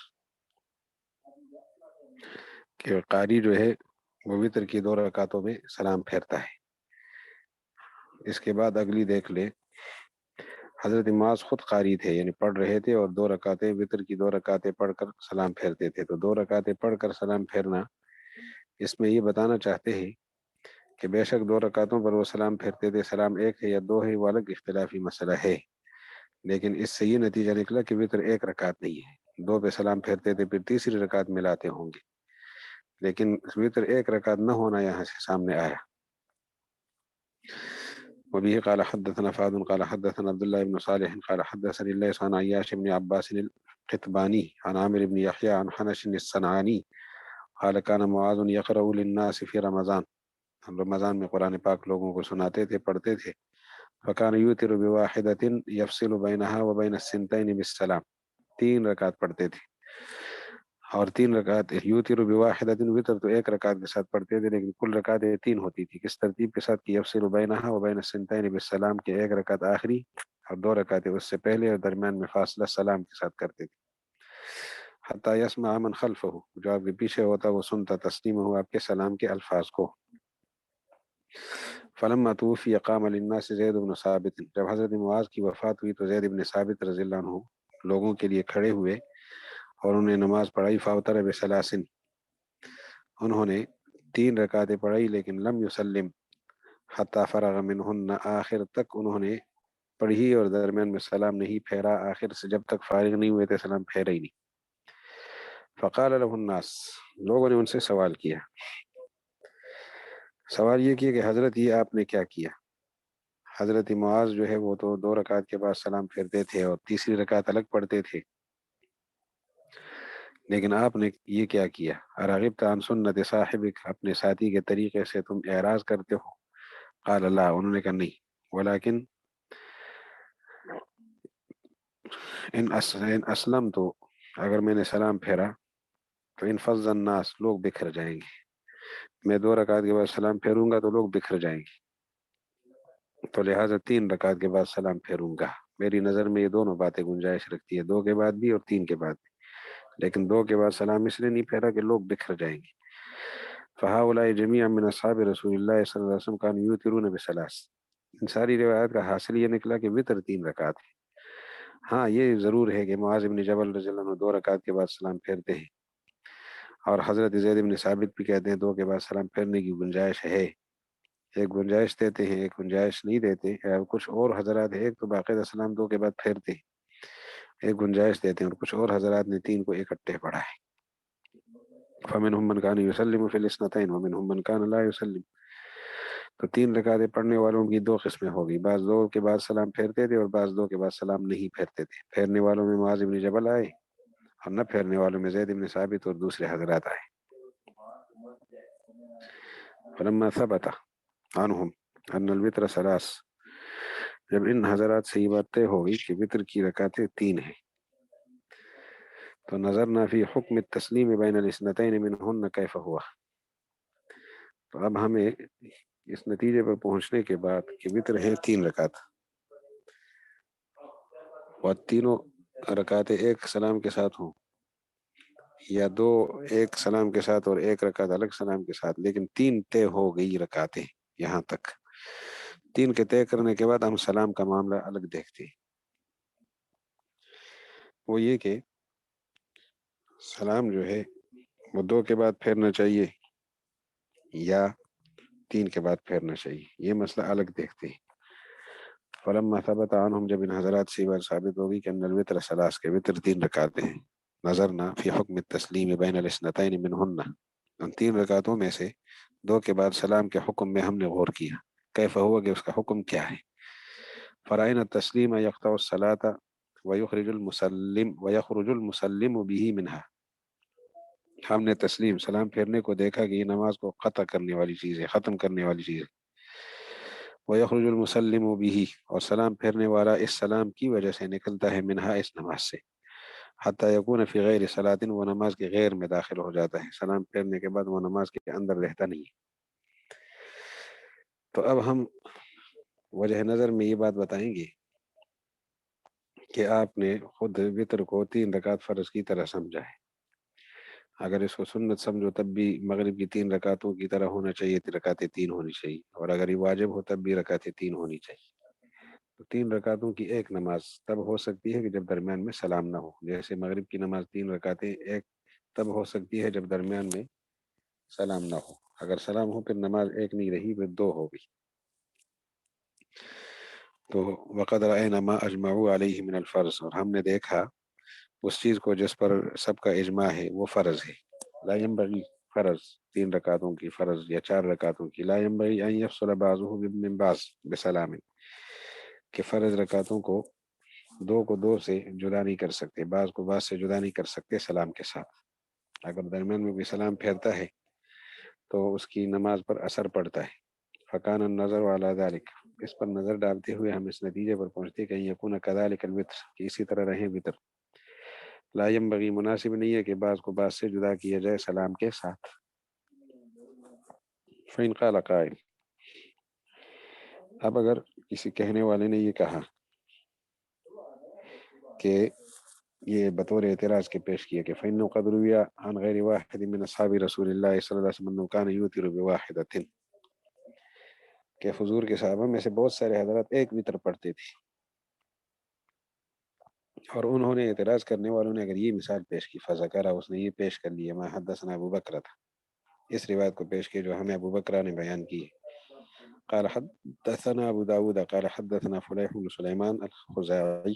کہ قاری جو ہے وہ وتر کی 2 رکعتوں میں سلام پھیرتا ہے۔ اس کے بعد اگلی دیکھ لے، حضرت معاذ خود قاری تھے، یعنی پڑھ رہے تھے اور 2 رکعتیں وتر کی 2 رکعتیں پڑھ کر سلام پھیرتے تھے۔ تو 2 رکعتیں پڑھ کر سلام پھیرنا، اس میں یہ بتانا چاہتے ہیں کہ بے شک 2 رکعتوں پر وہ سلام پھیرتے تھے، سلام 1 ہے یا 2 ہے وہ الگ اختلافی مسئلہ ہے، لیکن اس سے یہ نتیجہ نکلا کہ وتر 1 رکعت نہیں ہے، 2 پہ سلام پھیرتے تھے پھر تیسری رکعت ملاتے ہوں گے، لیکن وتر 1 رکعت نہ ہونا یہاں سے سامنے آیا۔ وبه قال حدثنا فهد قال حدثنا عبد الله بن صالح قال حدثني الليث عن عياش بن عباس القتباني عن عامر بن يحيى عن حنش الصنعاني قال كان معاذ يقرأ للناس في رمضان میں قرآن پاک لوگوں کو سناتے تھے، پڑھتے تھے۔ فكان يوتر بواحدة يفصل بينها وبين السنتين بالسلام، 3 رکعت پڑھتے تھے، اور 3 رکعت یوتر بواحدۃ، وتر تو 1 رکعت کے ساتھ پڑھتے تھے لیکن کل رکعتیں 3 ہوتی تھی۔ کس ترتیب کے ساتھ؟ کہ یفصل بینہا وبین السنتین بالسلام، کے 1 رکعت آخری اور 2 رکعتیں اس سے پہلے اور درمیان میں فاصلہ سلام کے ساتھ کرتے تھے۔ حتی یسمع من خلفہ، جو آپ کے پیچھے ہوتا وہ سنتا تسلیمہ، آپ کے سلام کے الفاظ کو۔ فلما توفی قام للناس زید بن ثابت، جب حضرت معاذ کی وفات ہوئی تو زید بن ثابت رضی اللہ عنہ لوگوں کے لیے کھڑے ہوئے اور انہوں نے نماز پڑھائی۔ فاوتر بثلاثن، انہوں نے 3 رکعتیں پڑھائی لیکن لم یسلم حتی فرغ منہن، آخر تک انہوں نے پڑھی اور درمیان میں سلام نہیں پھیرا، آخر سے جب تک فارغ نہیں ہوئے تھے سلام پھیرا ہی نہیں۔ فقال له الناس، لوگوں نے ان سے سوال کیا، سوال یہ کیا کہ حضرت یہ آپ نے کیا کیا؟ حضرت معاذ جو ہے وہ تو 2 رکعت کے بعد سلام پھیرتے تھے اور تیسری رکعت الگ پڑھتے تھے، لیکن آپ نے یہ کیا کیا؟ ارغبت عن سنت صاحبک، اپنے ساتھی کے طریقے سے تم اعراض کرتے ہو؟ قال اللہ، انہوں نے کہا نہیں، ولیکن ان اسلم، تو اگر میں نے سلام پھیرا تو ان فض الناس، لوگ بکھر جائیں گے، میں 2 رکعت کے بعد سلام پھیروں گا تو لوگ بکھر جائیں گے، تو لہٰذا 3 رکعت کے بعد سلام پھیروں گا۔ میری نظر میں یہ دونوں باتیں گنجائش رکھتی ہے، 2 کے بعد بھی اور 3 کے بعد بھی، لیکن 2 کے بعد سلام اس لیے نہیں پھیرا کہ لوگ بکھر جائیں گے۔ فہؤلاء جميعا من اصحاب رسول اللہ صلی اللہ علیہ وسلم كانوا یوترون بثلاث، ان ساری روایات کا حاصل یہ نکلا کہ وتر 3 رکعت ہے۔ ہاں یہ ضرور ہے کہ معاذ بن جبل رضی اللہ عنہ 2 رکعت کے بعد سلام پھیرتے ہیں، اور حضرت زید بن ثابت بھی کہتے ہیں 2 کے بعد سلام پھیرنے کی گنجائش ہے، ایک گنجائش دیتے ہیں ایک گنجائش نہیں دیتے۔ کچھ اور حضرات ہیں، ایک تو باقاعدہ سلام 2 کے بعد پھیرتے ہیں، ایک گنجائش دیتے ہیں، اور کچھ اور حضرات نے 3 کو اکٹھے پڑھا ہے۔ فمنهم من كان يسلم في الاثنتين ومنهم من كان لا يسلم، تو 3 رکعتیں پڑھنے والوں کی 2 قسمیں ہوگی، بعض 2 کے بعد سلام پھیرتے تھے اور بعض 2 کے بعد سلام نہیں پھیرتے تھے۔ پھیرنے والوں میں معاذ بن جبل آئے اور نہ پھیرنے والوں میں زید بن ثابت اور دوسرے حضرات آئے۔ فلما ثبت عنهم ان الوتر 3، جب ان حضرات سے یہ بات طے ہو گئی کہ وتر کی رکعتیں 3 ہیں، تو نظرنا فی حکم التسلیم بین الاثنتین منہن کیف ہوا، تو اب ہمیں اس نتیجے پر پہنچنے کے بعد کہ وتر ہے 3 رکعت، اور تینوں رکعتیں ایک سلام کے ساتھ ہوں یا 2 ایک سلام کے ساتھ اور 1 رکعت الگ سلام کے ساتھ، لیکن 3 طے ہو گئی رکعتیں یہاں تک، 3 کے طے کرنے کے بعد ہم سلام کا معاملہ الگ دیکھتے ہیں۔ وہ یہ کہ سلام جو ہے وہ 2 کے بعد پھیرنا چاہیے یا 3 کے بعد پھیرنا چاہیے، یہ مسئلہ الگ دیکھتے ہیں۔ فلما ثبت عنہم، جب ان حضرات سے بات ثابت ہوگی کہ ان الوتر ثلاث، کے وتر 3 رکعتیں ہیں، نظرنا فی حکم التسلیم بین الاثنتین منہن، ان 3 رکعتوں میں سے 2 کے بعد سلام کے حکم میں ہم نے غور کیا، کیف ہوا کہ اس کا حکم کیا ہے۔ فرائن التسلیم یقطع الصلاۃ ویخرج المسلم به منها، ہم نے تسلیم سلام پھیرنے کو دیکھا کہ یہ نماز کو قطع کرنے والی چیز ہے، ختم کرنے والی چیز ہے۔ وَيَخْرُجُ الْمُسَلِّمُ بِهِ، اور سلام پھیرنے والا اس سلام کی وجہ سے نکلتا ہے، منہا اس نماز سے، حتی یکون فی غیر صلاۃ، وہ نماز کے غیر میں داخل ہو جاتا ہے، سلام پھیرنے کے بعد وہ نماز کے اندر رہتا نہیں۔ تو اب ہم وجہ نظر میں یہ بات بتائیں گے کہ آپ نے خود وتر کو 3 رکعت فرض کی طرح سمجھا ہے، اگر اس کو سنت سمجھو تب بھی مغرب کی 3 رکعتوں کی طرح ہونا چاہیے، 3 رکعتیں 3 ہونی چاہیے، اور اگر یہ واجب ہو تب بھی رکعتیں 3 ہونی چاہیے۔ تو 3 رکعتوں کی ایک نماز تب ہو سکتی ہے کہ جب درمیان میں سلام نہ ہو، جیسے مغرب کی نماز 3 رکعتیں ایک تب ہو سکتی ہے جب درمیان میں سلام نہ ہو، اگر سلام ہو پھر نماز ایک نہیں رہی، پھر 2 ہو گئی۔ تو وقد رأینا ما اجمعوا علیہ من الفرض، اور ہم نے دیکھا اس چیز کو جس پر سب کا اجماع ہے، وہ فرض ہے۔ لا ينبغي، فرض 3 رکعتوں کی فرض یا 4 رکعتوں کی، لا ينبغي ان يفصل بعضه من بعض بسلام، کہ فرض رکعتوں کو 2 کو 2 سے جدا نہیں کر سکتے، بعض کو بعض سے جدا نہیں کر سکتے سلام کے ساتھ۔ اگر درمیان میں بھی سلام پھیرتا ہے تو اس کی نماز پر اثر پڑتا ہے۔ فکان النظر علی ذلک، اس پر نظر ڈالتے ہوئے ہم اس نتیجے پر پہنچتے کہ یکون کذالک الوتر، کہ اسی طرح رہیں وتر، لا ينبغي، مناسب نہیں ہے کہ بعض کو بعض سے جدا کیا جائے سلام کے ساتھ۔ فإن قال قائل، اب اگر کسی کہنے والے نے یہ کہا کہ یہ بطور اعتراض کے پیش کیا کہ فإنه قد روي عن غير واحد من أصحاب رسول الله صلی اللہ علیہ وسلم أنه كان يوتر بواحدة، کہ حضور کے صحابہ میں سے بہت سارے حضرات ایک وتر پڑھتے تھے، اور انہوں نے اعتراض کرنے والوں نے اگر یہ مثال پیش کی، فذکر، اس نے یہ پیش کر لیا، ما حدثنا ابو بکر تھا، اس روایت کو پیش کی جو ہمیں ابو بکر نے بیان کی، قال حدثنا ابو داود قال حدثنا فلیح بن سلیمان الخزاعی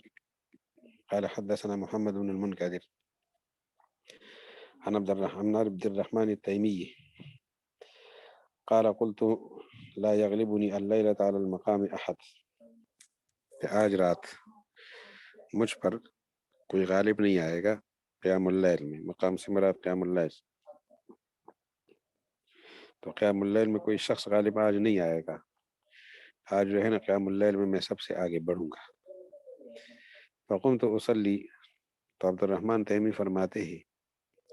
قال حدثنا محمد بن المنكدر عن عبد الرحمن التيمي قال قلت لا يغلبني الليلة على المقام احد، کہ آج رات مجھ پر کوئی غالب نہیں آئے گا قیام اللیل میں، مقام سے مراد قیام اللیل، تو قیام اللیل میں کوئی شخص غالب آج نہیں آئے گا، آج جو ہے نا قیام اللیل میں سب سے آگے بڑھوں گا۔ فقمت اصلی، تو عبد الرحمن تیمی فرماتے ہیں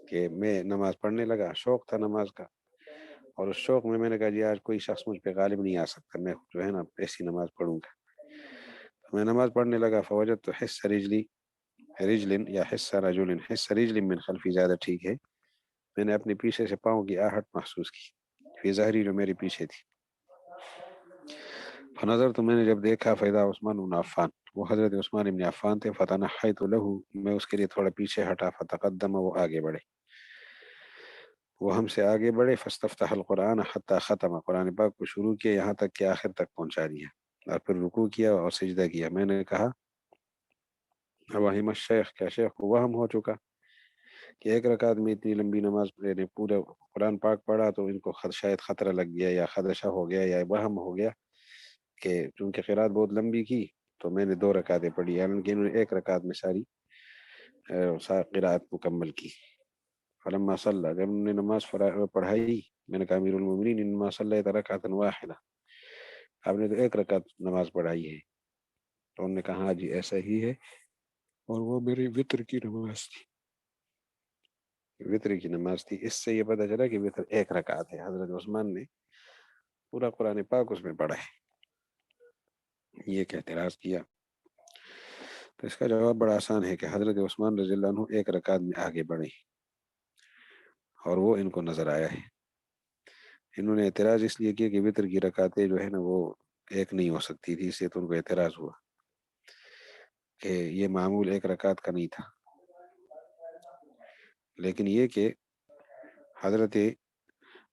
کہ میں نماز پڑھنے لگا، شوق تھا نماز کا، اور اس شوق میں نے کہا جی آج کوئی شخص مجھ پہ غالب نہیں آ سکتا، میں جو ہے نا ایسی نماز پڑھوں گا۔ میں نماز پڑھنے لگا، فوجدت حس رجل یا حس رجل، حس رجل من خلفی زیادہ ٹھیک ہے، میں نے اپنے پیچھے سے پاؤں کی آہٹ محسوس کی، فی ظہری، جو میرے پیچھے تھی۔ فنظر، تو میں نے جب دیکھا، فیضا عثمان بن عفان، وہ حضرت عثمان بن عفان تھے، فتنحیت لہ، میں اس کے لیے تھوڑا پیچھے ہٹا، فتقدم، وہ آگے بڑھے، وہ ہم سے آگے بڑھے، فاستفتح القرآن حتی ختم، قرآن پاک کو شروع کیا یہاں تک کہ آخر تک پہنچا دیا، اور پھر رکوع کیا اور سجدہ کیا۔ میں نے کہا وہم الشیخ، کیا شیخ کو وہم ہو چکا کہ ایک رکعت میں اتنی لمبی نماز نے پورا قرآن پاک پڑھا، تو ان کو شاید خطرہ لگ گیا یا خدشہ ہو گیا یا وہم ہو گیا کہ چونکہ قرات بہت لمبی کی تو میں نے 2 رکعتیں پڑھی، حالانکہ انہوں نے ایک رکعت میں ساری قرات مکمل کی۔ فلما صلی، جب انہوں نے نماز پڑھائی، میں نے کہا امیر المومنین انما صلیت رکعۃ واحدہ، آپ نے تو ایک رکعت نماز پڑھائی ہے، تو انہوں نے کہا ہاں جی ایسا ہی ہے، اور وہ میری وتر کی نماز تھی، وتر کی نماز تھی۔ اس سے یہ پتہ چلا کہ وتر ایک رکعت ہے، حضرت عثمان نے پورا قرآن پاک اس میں پڑھا ہے، یہ کہ اعتراض کیا۔ تو اس کا جواب بڑا آسان ہے کہ حضرت عثمان رضی اللہ عنہ ایک رکعت میں آگے بڑھے اور وہ ان کو نظر آیا ہے۔ انہوں نے اعتراض اس لیے کیا کہ وتر کی رکعتیں جو ہے نا وہ ایک نہیں ہو سکتی تھی، اس سے تو ان کو اعتراض ہوا کہ یہ معمول ایک رکعت کا نہیں تھا، لیکن یہ کہ حضرت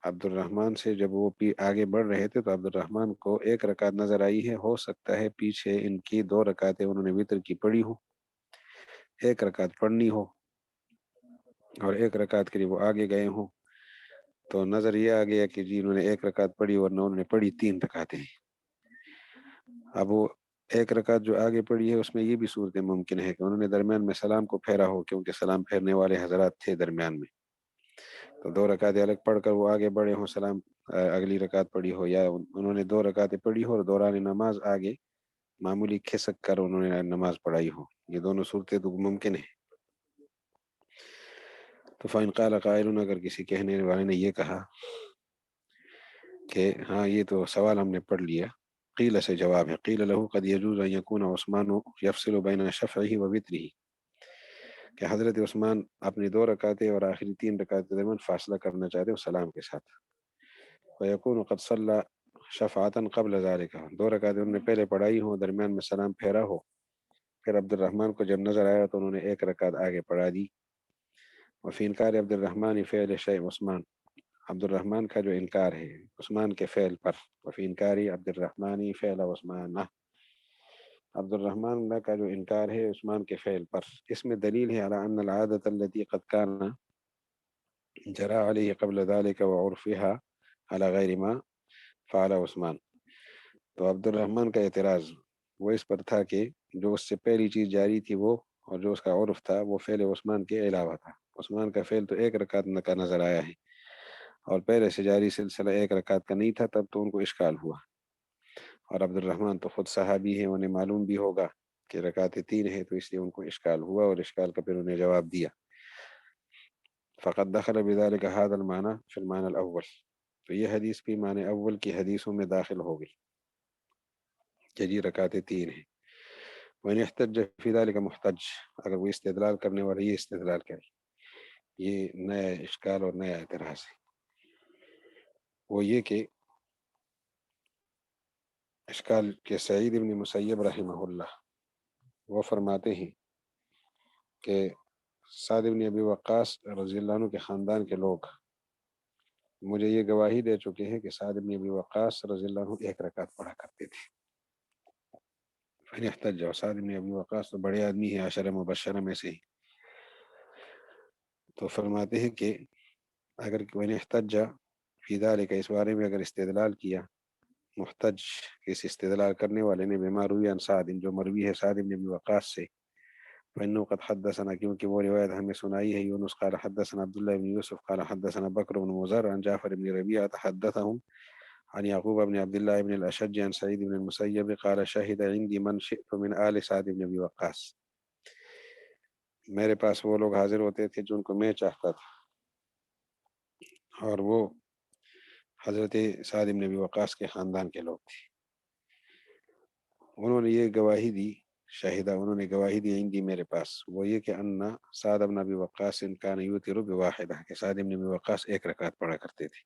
عبد الرحمن سے جب وہ آگے بڑھ رہے تھے تو عبد الرحمن کو ایک رکعت نظر آئی ہے، ہو سکتا ہے پیچھے ان کی 2 رکعتیں انہوں نے وطر کی پڑھی ہو، ایک رکعت پڑھنی ہو اور ایک رکعت کے لیے وہ آگے گئے ہوں، تو نظر یہ آ گیا کہ جی انہوں نے ایک رکعت پڑھی ورنہ انہوں نے پڑھی 3 رکعتیں۔ اب وہ ایک رکعت جو آگے پڑھی ہے اس میں یہ بھی صورت ممکن ہے کہ انہوں نے درمیان میں سلام کو پھیرا ہو، کیونکہ سلام پھیرنے والے حضرات تھے درمیان میں، تو 2 رکعتیں الگ پڑھ کر وہ آگے بڑھے ہوں، سلام اگلی رکعت پڑھی ہو، یا انہوں نے 2 رکعتیں پڑھی ہو اور دوران نماز آگے معمولی کھسک کر انہوں نے نماز پڑھائی ہو، یہ دونوں صورتیں تو ممکن ہے۔ تو فَإِنْ قَالَ قَائِلٌ، اگر کسی کہنے والے نے یہ کہا کہ ہاں یہ تو سوال ہم نے پڑھ لیا، قیل سے جواب ہے، قیل له قد يجوز ان يكون عثمان يفصل بين شفعه ووتره، کہ حضرت عثمان اپنی 2 رکعتیں اور آخری 3 رکعت کے درمیان فاصلہ کرنا چاہتے ہیں سلام کے ساتھ، ويكون قد صلى شفعة قبل ذلك، 2 رکعتیں انہوں نے پہلے پڑھائی ہوں، درمیان میں سلام پھیرا ہو، پھر عبد الرحمن کو جب نظر آیا تو انہوں نے 1 رکعت آگے پڑھا دی۔ وفی انکار عبد الرحمن فعل شیء عثمان، عبد الرحمن کا جو انکار ہے عثمان کے فعل پر، وفی انکاری عبد الرحمن فعل عثمان، عبد الرحمن کا جو انکار ہے عثمان کے فعل پر، اس میں دلیل ہے علی ان العادة التي قد كان جرى عليه قبل ذلك وعرفها على غیر ما فعل عثمان۔ تو عبد الرحمن کا اعتراض وہ اس پر تھا کہ جو اس سے پہلی چیز جاری تھی وہ، اور جو اس کا عرف تھا وہ فعل عثمان کے علاوہ تھا، عثمان کا فعل تو 1 رکعت کا نظر آیا ہے اور پہلے سے جاری سلسلہ 1 رکعت کا نہیں تھا، تب تو ان کو اشکال ہوا، اور عبد الرحمن تو خود صحابی ہیں، انہیں معلوم بھی ہوگا کہ رکعتیں 3 ہیں، تو اس لیے ان کو اشکال ہوا اور اشکال کا پھر انہیں جواب دیا۔ فقد دخل بذلك هذا المعنى في المعنى الاول، تو یہ حدیث بھی معنی اول کی حدیثوں میں داخل ہو گئی کہ جی رکعتیں 3 ہیں۔ وَإِنْ احْتَجَّ فِي ذَلِكَ محتج، اگر وہ استدلال کرنے والا یہ استدلال کرے، یہ نیا اشکال اور نیا اعتراض ہے، وہ یہ کہ اشکال کے سعید ابن مسیب رحمہ اللہ وہ فرماتے ہیں کہ سعد بن ابی وقاص رضی اللہ عنہ کے خاندان کے لوگ مجھے یہ گواہی دے چکے ہیں کہ سعد بن ابی وقاص رضی اللہ عنہ 1 رکعت پڑھا کرتے تھے۔ فَإِنْ احْتَجَّ، سعد بن ابی وقاص تو بڑے آدمی ہیں، 10 مبشرہ میں سے ہی، تو فرماتے ہیں کہ اگر وَإِنْ احْتَجَّ فِي ذَلِكَ، اس بارے میں اگر استدلال کیا، محتج اس استدلال کرنے والے نے، بما روی عن سعد، جو مروی ہے سعد بن ابی وقاص سے، فإنه قد حدثنا، کیونکہ وہ روایت ہمیں سنائی ہے، یونس قال حدثنا عبد الله بن يوسف قال حدثنا بكر بن مزر عن جعفر بن ربيعة حدثهم عن يعقوب بن عبد الله بن الأشج عن سعيد بن المسيب قال شهد عندي من شئت من آل سعد بن ابی وقاص، میرے پاس وہ لوگ حاضر ہوتے تھے جن کو میں چاہتا تھا، اور وہ حضرت سعد بن ابی وقاص کے خاندان کے لوگ تھے، انہوں نے یہ گواہی دی، شاہدہ انہوں نے گواہی دی عندی میرے پاس، وہ یہ کہ ان سعد بن ابی وقاص کان یوتر بواحدہ، کہ سعد بن ابی وقاص 1 رکعت پڑھا کرتے تھے،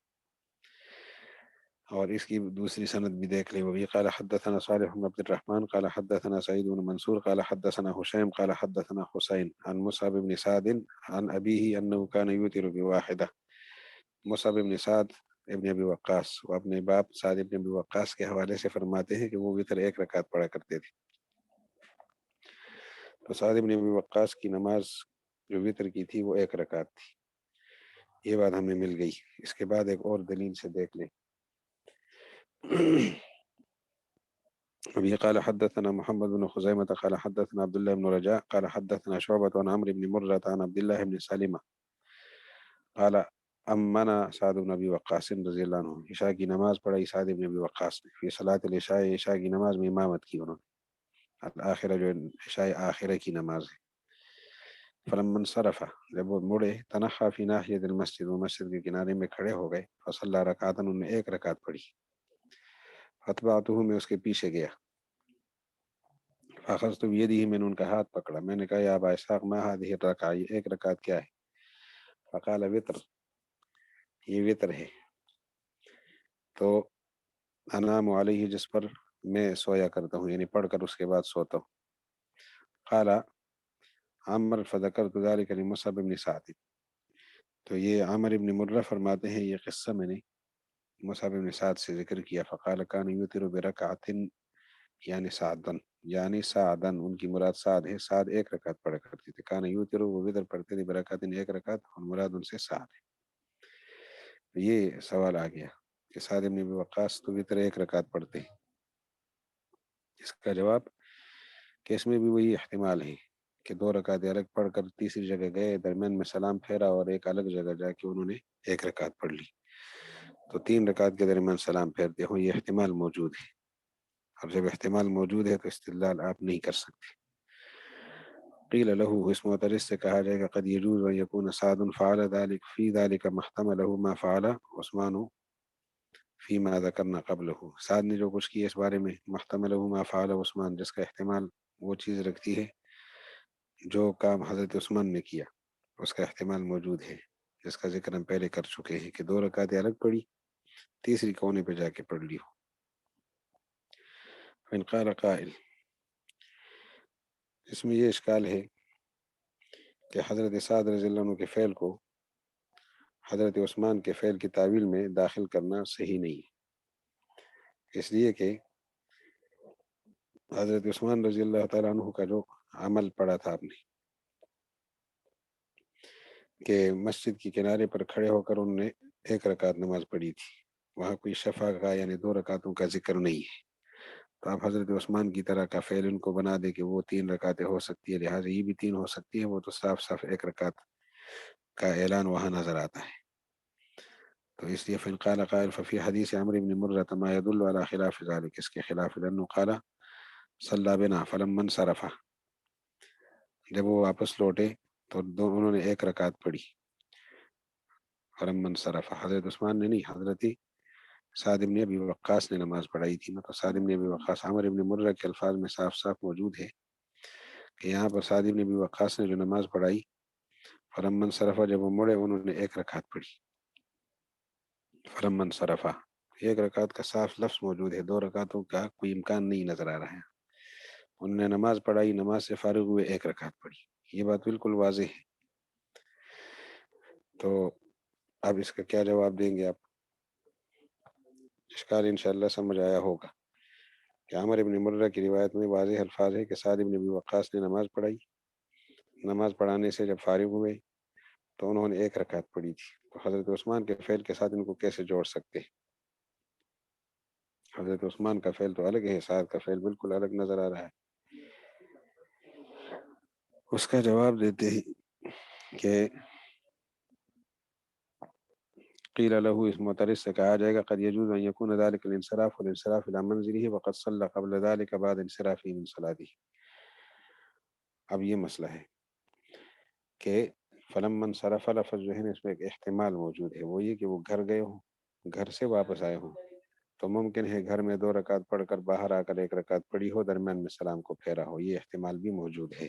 اور اس کی دوسری سند بھی دیکھ لیں، وہی قال حدثنا صالح بن عبد الرحمن قال حدثنا سعید بن منصور قال حدثنا حشیم قال حدثنا حسین عن مصعب بن سعد عن ابیہ انه كان یوتر بواحدہ، مصعب بن سعد ابن ابی وقاص وہ اپنے باپ سعد ابن ابی وقاص کے حوالے سے فرماتے ہیں کہ وہ وطر 1 رکعت پڑھا کرتے تھے، تو سعد ابن ابی وقاص کی نماز جو وطر کی تھی وہ 1 رکعت تھی، یہ بات ہمیں مل گئی۔ اس کے بعد ایک اور دلیل سے دیکھ لیں، ابھی قال حدثنا محمد بن خزیمة قال حدثنا عبد الله بن رجاء قال حدثنا شعبة عن عمرو بن مرة عن عبد الله بن سلمة قال امنا سعد بن ابی وقاص رضی اللہ عنہ، عشاء کی نماز پڑھائی سعد بن ابی وقاص نے، فی صلاۃ العشاء، عشاء کی نماز میں امامت کی انہوں نے، الآخرہ جو عشاء آخرہ کی نماز ہے، فلما انصرف، جب وہ مڑے، تنحى فی ناحیۃ المسجد، وہ مسجد کے کنارے میں کھڑے ہو گئے، فصلی رکعتا، انہوں نے 1 رکعت پڑھی، فتبعته، میں اس کے پیچھے گیا، فاخذت بیدہ، میں نے ان کا ہاتھ پکڑا، میں نے کہا یا ابا اسحاق ما هذه الرکعہ، یہ 1 رکعت کیا ہے؟ فقال وطر، یہ وطر ہے، تو انام علیہ، جس پر میں سویا کرتا ہوں، یعنی پڑھ کر اس کے بعد سوتا ہوں۔ قال عمر فذكرت ذلك لمصعب بن سعد، تو یہ عامر ابن مرہ فرماتے ہیں یہ قصہ میں نے مصعب بن سعد سے ذکر کیا، فقال کان یوتر برکعۃ یعنی سعدن، یعنی سعدن ان کی مراد سعد ہے، سعد ایک رکعت پڑھا کرتے تھے، کان یوتر وہ وتر پڑھتے تھے برکعت ایک رکعت، اور مراد ان سے سعد ہے۔ یہ سوال آ گیا کہ سعد بن ابی وقاص تو وتر ایک رکعت پڑھتے ہیں، اس کا جواب کہ اس میں بھی وہی احتمال ہے کہ دو رکعت الگ پڑھ کر تیسری جگہ گئے، درمیان میں سلام پھیرا اور ایک الگ جگہ جا کے انہوں نے ایک رکعت پڑھ لی، تو تین رکعت کے درمیان سلام پھیرتے ہوں، یہ احتمال موجود ہے۔ اور جب احتمال موجود ہے تو استدلال آپ نہیں کر سکتے۔ قیل له، اس معترض سے کہا جائے گا قد یجوز ان یکون سعد فعل ذلك فی ذلك ما احتمله ما فعل عثمان فیما ذکرنا قبله، سعد نے جو کچھ کیا اس بارے میں محتمله ما فعل عثمان، جس کا احتمال وہ چیز رکھتی ہے جو کام حضرت عثمان نے کیا، اس کا احتمال موجود ہے، جس کا ذکر ہم پہلے کر چکے ہیں کہ دو رکعتیں الگ پڑھی، تیسری کونے پہ جا کے پڑھ لی ہو۔ فإن قال قائل، اس میں یہ اشکال ہے کہ حضرت سعد رضی اللہ عنہ کے فعل کو حضرت عثمان کے فعل کی تعویل میں داخل کرنا صحیح نہیں ہے، اس لیے کہ حضرت عثمان رضی اللہ تعالیٰ عنہ کا جو عمل پڑا تھا آپ نے کہ مسجد کے کنارے پر کھڑے ہو کر انہوں نے ایک رکعت نماز پڑھی تھی، وہاں کوئی شفع کا یعنی دو رکعتوں کا ذکر نہیں ہے، تو آپ حضرت عثمان کی طرح کا فعل ان کو بنا دے کہ وہ تین رکعتیں ہو سکتی ہے، لہٰذا یہ بھی تین ہو سکتی ہے، وہ تو صاف صاف ایک رکعت کا اعلان وہاں نظر آتا ہے۔ تو اس لیے فإن قال قائل ففي حدیث عمرو بن مرة ما يدل على خلاف ذلك، اس کے خلاف لأنه قال صلى بنا فلما انصرف، جب وہ واپس لوٹے تو انہوں نے ایک رکعت پڑھی، فلما انصرف، حضرت عثمان نے نہیں، حضرت سعد بن ابی وقاص نے نماز پڑھائی تھی، مطلب سعد بن ابی وقاص، عمر بن مرہ کے الفاظ میں صاف صاف موجود ہے کہ یہاں پر سعد بن ابی وقاص نے جو نماز پڑھائی، فلما انصرف، جب وہ مڑے انہوں نے ایک رکعت پڑھی، فلما انصرف، ایک رکعت کا صاف لفظ موجود ہے، دو رکعتوں کا کوئی امکان نہیں نظر آ رہا ہے، انہوں نے نماز پڑھائی، نماز سے فارغ ہوئے ایک رکعت پڑھی، یہ بات بالکل واضح ہے۔ تو اب اس کا کیا جواب دیں گے آپ؟ اشکال انشاءاللہ سمجھ آیا ہوگا کہ عمر بن مرہ کی روایت میں واضح الفاظ ہے کہ سعد بن ابی وقاص نے نماز پڑھائی، نماز پڑھانے سے جب فارغ ہوئے تو انہوں نے ایک رکعت پڑھی تھی، تو حضرت عثمان کے فعل کے ساتھ ان کو کیسے جوڑ سکتے ہیں؟ حضرت عثمان کا فعل تو الگ ہے، سعد کا فعل بالکل الگ نظر آ رہا ہے۔ اس کا جواب دیتے ہیں کہ قیل له، اس معترض سے کہا جائے گا قد یجوز ان یکون ذلك الانصراف والانصراف الى منزله وقد صلى قبل ذلك بعد انصرافه من صلاته۔ اب یہ مسئلہ ہے کہ فلما انصرف لفظ جو ہے نا، اس میں ایک احتمال موجود ہے، وہ یہ کہ وہ گھر گئے ہوں، گھر سے واپس آئے ہوں، تو ممکن ہے گھر میں دو رکعت پڑھ کر باہر آ کر ایک رکعت پڑھی ہو، درمیان میں سلام کو پھیرا ہو، یہ احتمال بھی موجود ہے۔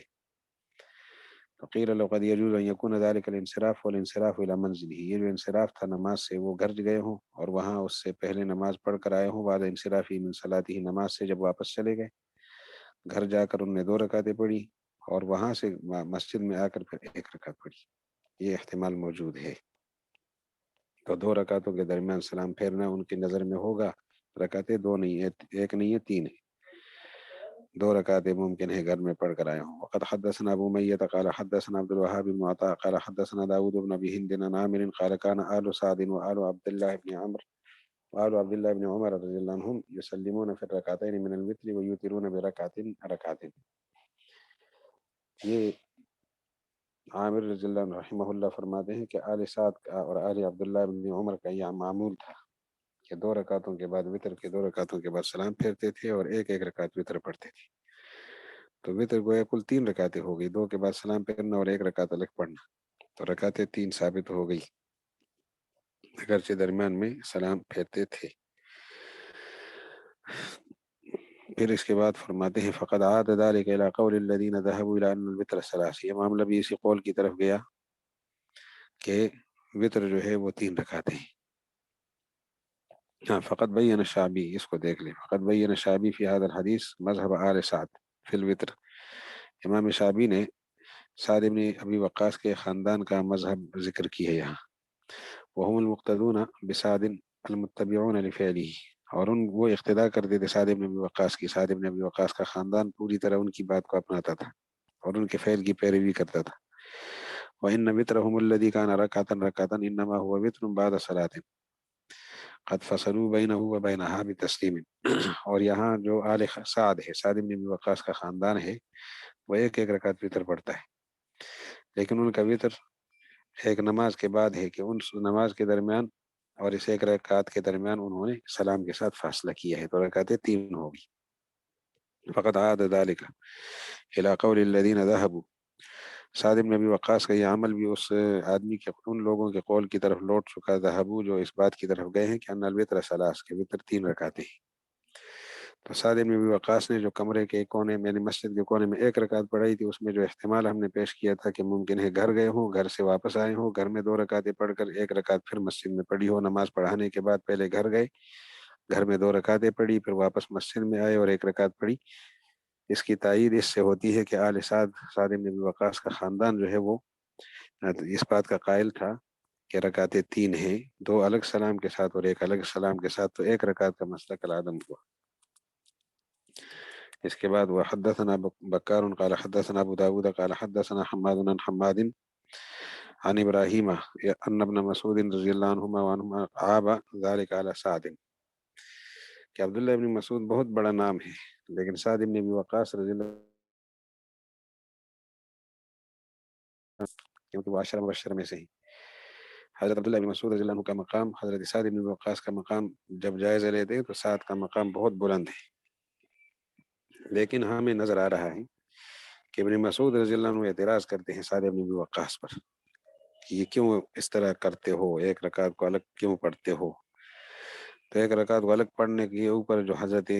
قیل له قد یجوز ان یکون ذلك الانصراف والانصراف الى منزله، یہ جو انصراف تھا نماز سے، وہ گھر گئے ہوں اور وہاں اس سے پہلے نماز پڑھ کر آئے ہوں، بعد انصرافی من صلاته، نماز سے جب واپس چلے گئے، گھر جا کر انہوں نے دو رکعتیں پڑھی اور وہاں سے مسجد میں آ کر پھر ایک رکعت پڑھی، یہ احتمال موجود ہے۔ تو دو رکعتوں کے درمیان سلام پھیرنا ان کی نظر میں ہوگا، رکعتیں دو نہیں ہے، ایک نہیں ہے، تین ہے، دو رکعتیں ممکن ہے گھر میں پڑھ کر آئے ہوں۔ وقد حدثنا ابو میۃ قال حدثنا عبد الوهاب بن عطاء قال حدثنا داود بن ابي هند عن عامر قال كان آل سعد وآل عبد الله بن عمرو وآل عبد الله بن عمر رضي الله عنهم يسلمون في الركعتين من الوتر ويوترون بركعتين۔ یہ عامر رضی اللہ عنہ رحمہ اللہ فرماتے ہیں کہ آل سعد کا اور آل عبداللہ بن عمر کا یہ معمول تھا کہ دو رکعتوں کے بعد وتر کے، دو رکعتوں کے بعد سلام پھیرتے تھے اور ایک ایک رکعت وتر پڑھتے تھے، تو وتر گویا کل تین رکعتیں ہو گئی، دو کے بعد سلام پھیرنا اور ایک رکعت الگ پڑھنا، تو رکعتیں تین ثابت ہو گئی، اگرچہ درمیان میں سلام پھیرتے تھے۔ پھر اس کے بعد فرماتے ہیں فقد عاد ذلك الى قول الذين ذهبوا الى ان الوتر ثلاث، یہ معاملہ بھی اسی قول کی طرف گیا کہ وتر جو ہے وہ تین رکعتیں ہیں۔ ہاں، فقط بین الشعبی، اس کو دیکھ لیں، فقط بین الشعبی فی هذا الحدیث مذہب آل سعد فی الوتر، امام شعبی نے سعد بن ابی وقاص کے خاندان کا مذہب ذکر کی ہے یہاں وهم المقتدون بسعد المتبعون لفعله، اور وہ اقتدا کرتے تھے سعد بن ابی وقاص کی. سعد بن ابی وقاص کا خاندان پوری طرح ان کی بات کو اپناتا تھا اور ان کے فعل کی پیروی کرتا تھا. وَإِنَّ وِتْرَهُمُ الَّذِي كَانَ رَكْعَةً رَكْعَةً إِنَّمَا هُوَ وِتْرٌ بَعْدَ صَلَاةٍ قد فصلوا بینہ وبینہا بتسلیم. اور یہاں جو آل سعد ہے، سعد بن ابی وقاص کا خاندان ہے، وہ ایک ایک رکعت وطر پڑھتا ہے، لیکن ان کا وطر ایک نماز کے بعد ہے کہ ان نماز کے درمیان اور اس ایک رکعت کے درمیان انہوں نے سلام کے ساتھ فاصلہ کیا ہے، تو رکعتیں 3 ہوگی. فقط عاد ذلك الى قول الذين ذهبوا. سعد بن ابی وقاص کا یہ عمل بھی اس آدمی کے، ان لوگوں کے قول کی طرف لوٹ چکا، ذهبوا، جو اس بات کی طرف گئے ہیں کہ ان الوتر ثلاث، کے وطر 3 رکعتیں ہیں. تو سعد بن ابی وقاص نے جو کمرے کے کونے میں، یعنی مسجد کے کونے میں ایک رکعت پڑھائی تھی، اس میں جو احتمال ہم نے پیش کیا تھا کہ ممکن ہے گھر گئے ہوں، گھر سے واپس آئے ہوں، گھر میں 2 رکعتیں پڑھ کر ایک رکعت پھر مسجد میں پڑھی ہو. نماز پڑھانے کے بعد پہلے گھر گئے، گھر میں 2 رکعتیں پڑھی، پھر واپس مسجد میں آئے اور ایک رکعت پڑھی. اس کی تائید اس سے ہوتی ہے کہ آل سعد، سعد بن ابی وقاص کا خاندان جو ہے وہ اس بات کا قائل تھا کہ رکعتیں 3 ہیں، 2 الگ سلام کے ساتھ اور ایک الگ سلام کے ساتھ، تو ایک رکعت کا مسئلہ کالعدم ہوا. اس کے بعد وحدثنا بکار قال حدثنا ابو داود قال حدثنا حماد عن حماد عن ابراہیم ان ابن مسعود رضی اللہ عنہما وعنہما عاب ذلك على سعد، کہ عبداللہ ابن مسعود بہت بڑا نام ہے، لیکن سعد ابن ابی وقاص رضی اللہ عنہ، کیونکہ وہ 10 مبشر میں سے ہی. حضرت عبداللہ ابن مسعود رضی اللہ عنہ کا مقام حضرت سعد ابن ابی وقاص کا مقام جب جائزہ لیتے ہیں تو سعد کا مقام بہت بلند ہے. لیکن ہمیں نظر آ رہا ہے کہ ابن مسعود رضی اللہ عنہ اعتراض کرتے ہیں سعد ابن ابی وقاص پر کہ یہ کیوں اس طرح کرتے ہو، ایک رکعت کو الگ کیوں پڑھتے ہو. تو ایک رکعت کو الگ پڑھنے کے اوپر جو حضرت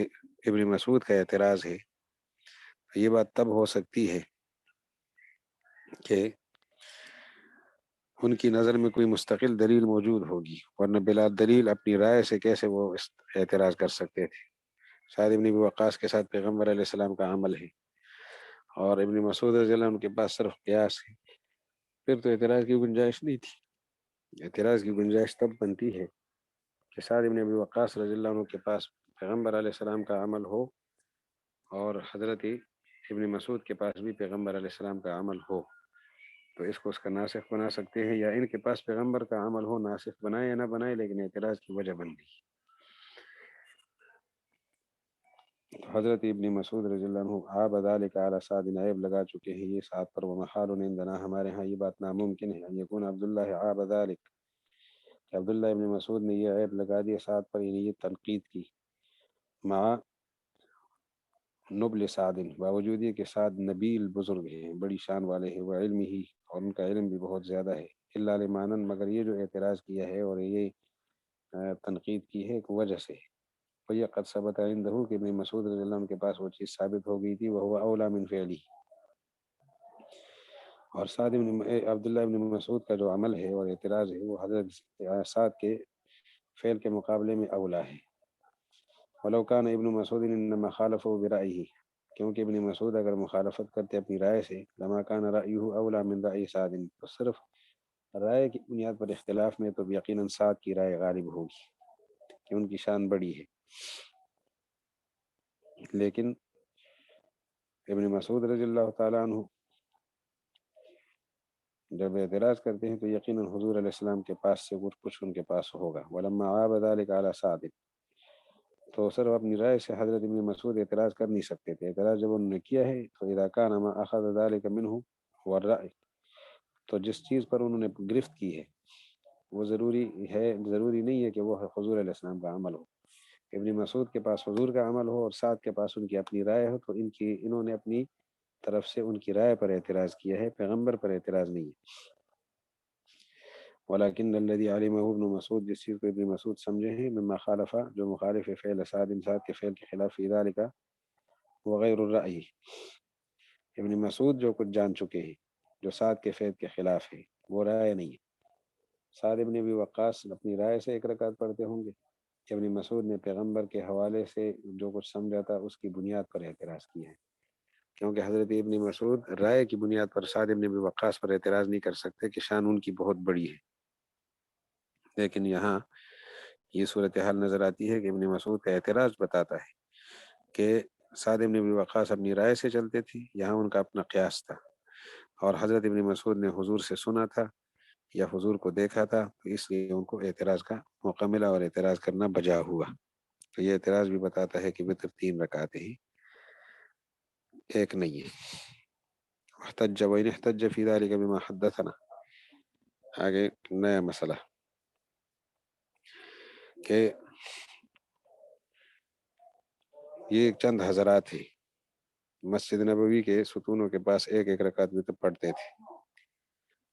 ابن مسعود کا اعتراض ہے، یہ بات تب ہو سکتی ہے کہ ان کی نظر میں کوئی مستقل دلیل موجود ہوگی، ورنہ بلا دلیل اپنی رائے سے کیسے وہ اعتراض کر سکتے تھے. سعد ابن ابی وقاص کے ساتھ پیغمبر علیہ السلام کا عمل ہے اور ابن مسعود رضی اللہ عنہ کے پاس صرف قیاس ہے، پھر تو اعتراض کی گنجائش نہیں تھی. اعتراض کی گنجائش تب بنتی ہے کہ سعد ابن ابی وقاص رضی اللہ عنہ کے پاس پیغمبر علیہ السلام کا عمل ہو اور حضرت ابن مسعود کے پاس بھی پیغمبر علیہ السلام کا عمل ہو، تو اس کو اس کا ناسخ بنا سکتے ہیں، یا ان کے پاس پیغمبر کا عمل ہو، ناسخ بنائے یا نہ بنائے، لیکن اعتراض کی وجہ بن گئی. تو حضرت ابن مسعود رضی اللہ عنہ عاب ذلك على سعد، عیب لگا چکے ہیں یہ سعد پر. ومحال عندنا، ہمارے ہاں یہ بات ناممکن ہے، ان یکون عبداللہ عاب ذلك، کہ عبداللہ ابن مسعود نے یہ عیب لگا دیا سعد پر، یعنی یہ تنقید کی. مع نبل سعد، باوجود یہ کہ سعد نبیل بزرگ ہیں، بڑی شان والے ہیں، وہ علم ہی، اور ان کا علم بھی بہت زیادہ ہے. الا لمانن، مگر یہ جو اعتراض کیا ہے اور یہ تنقید کی ہے ایک وجہ سے. وہی قد ثبت عنده کہ ابن مسعود رضی اللہ عنہ کے پاس وہ چیز ثابت ہو گئی تھی، وهو اولا من فعلی. اور سعد عبداللہ ابن مسعود کا جو عمل ہے اور اعتراض ہے وہ حضرت سعد کے فعل کے مقابلے میں اولا ہے. ولو كان ابن مسعود انما خالفه برأيه، کیونکہ ابن مسعود اگر مخالفت کرتے اپنی رائے سے، لما كان رأيه اولا من رأي سعد، تو صرف رائے کی بنیاد پر اختلاف میں تو یقیناً سعد کی رائے غالب ہوگی کہ ان کی شان بڑی ہے. لیکن ابن مسعود رضی اللہ تعالیٰ عنہ جب اعتراض کرتے ہیں تو یقیناً حضور علیہ السلام کے پاس سے کچھ ان کے پاس ہوگا. ولما عاب ذلك على سعد، تو صرف اپنی رائے سے حضرت ابن مسعود اعتراض کر نہیں سکتے تھے. اعتراض جب انہوں نے کیا ہے تو اذا كان ما اخذ ذلك منه هو الرأي، تو جس چیز پر انہوں نے گرفت کی ہے وہ ضروری نہیں ہے کہ وہ حضور علیہ السلام کا عمل ہو. ابن مسعود کے پاس حضور کا عمل ہو اور سعد کے پاس ان کی اپنی رائے ہو، تو انہوں نے اپنی طرف سے ان کی رائے پر اعتراض کیا ہے، پیغمبر پر اعتراض نہیں ہے. ولكن الذي علمه ابن مسعود، جس چیز کو ابن مسعود سمجھے ہیں، مما خالف، جو مخالف فعل سعد، سعد کے فعل کے خلاف، فی ذلك وغیر الرأی، ابن مسعود جو کچھ جان چکے ہیں جو سعد کے فعل کے خلاف ہے، وہ رائے نہیں ہے. سعد ابن ابی وقاص اپنی رائے سے ایک رکعت پڑھتے ہوں گے، ابن مسعود نے پیغمبر کے حوالے سے جو کچھ سمجھا تھا اس کی بنیاد پر اعتراض کیا ہے. کیونکہ حضرت ابن مسعود رائے کی بنیاد پر سعد ابن ابی وقاص پر اعتراض نہیں کر سکتے کہ شان ان کی بہت بڑی ہے. لیکن یہاں یہ صورتحال نظر آتی ہے کہ ابن مسعود کا اعتراض بتاتا ہے کہ سعد بن ابی وقاص اپنی رائے سے چلتے تھے، یہاں ان کا اپنا قیاس تھا، اور حضرت ابن مسعود نے حضور سے سنا تھا یا حضور کو دیکھا تھا، تو اس لیے ان کو اعتراض کا موقع ملا اور اعتراض کرنا بجا ہوا۔ تو یہ اعتراض بھی بتاتا ہے کہ وتر 3 رکعتیں ہی، ایک نہیں ہے۔ احتج وإن احتج في ذلك بما حدثنا، آگے نیا مسئلہ کہ یہ چند حضرات ہیں مسجد نبوی کے ستونوں کے پاس ایک ایک رکعت وتر پڑھتے تھے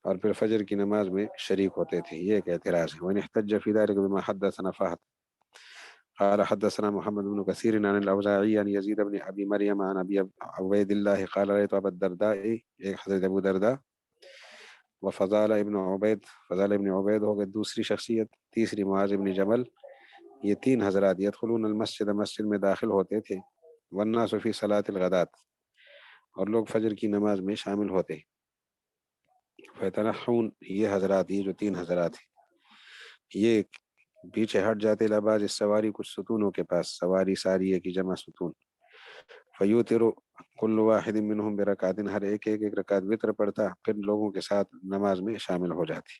اور پھر فجر کی نماز میں شریک ہوتے تھے، یہ ایک اعتراض ہے۔ وإن احتج في ذلك بما حدثنا فهد قال حدثنا محمد بن كثير عن الأوزاعي عن يزيد بن أبي مريم عن أبي عبيد الله قال رأيت أبا الدرداء، ایک حضرت ابو درداء، وفضال ابن عبید، فضال ابن عبید ہو گئے دوسری شخصیت، تیسری معاذ ابن جبل، یہ تین حضرات یدخلون المسجد، مسجد میں داخل ہوتے تھے، والناس فی صلاة الغدات، اور لوگ فجر کی نماز میں شامل ہوتے، فیتنحون، یہ حضرات، یہ جو تین حضرات ہیں یہ پیچھے ہٹ جاتے لباز السواری، کچھ ستونوں کے پاس، سواری ساریہ کی جمع ستون، فیوتر کل واحد منہم برکعت، ہر ایک ایک رکعت وتر پڑھتا، پھر لوگوں کے ساتھ نماز میں شامل ہو جاتی۔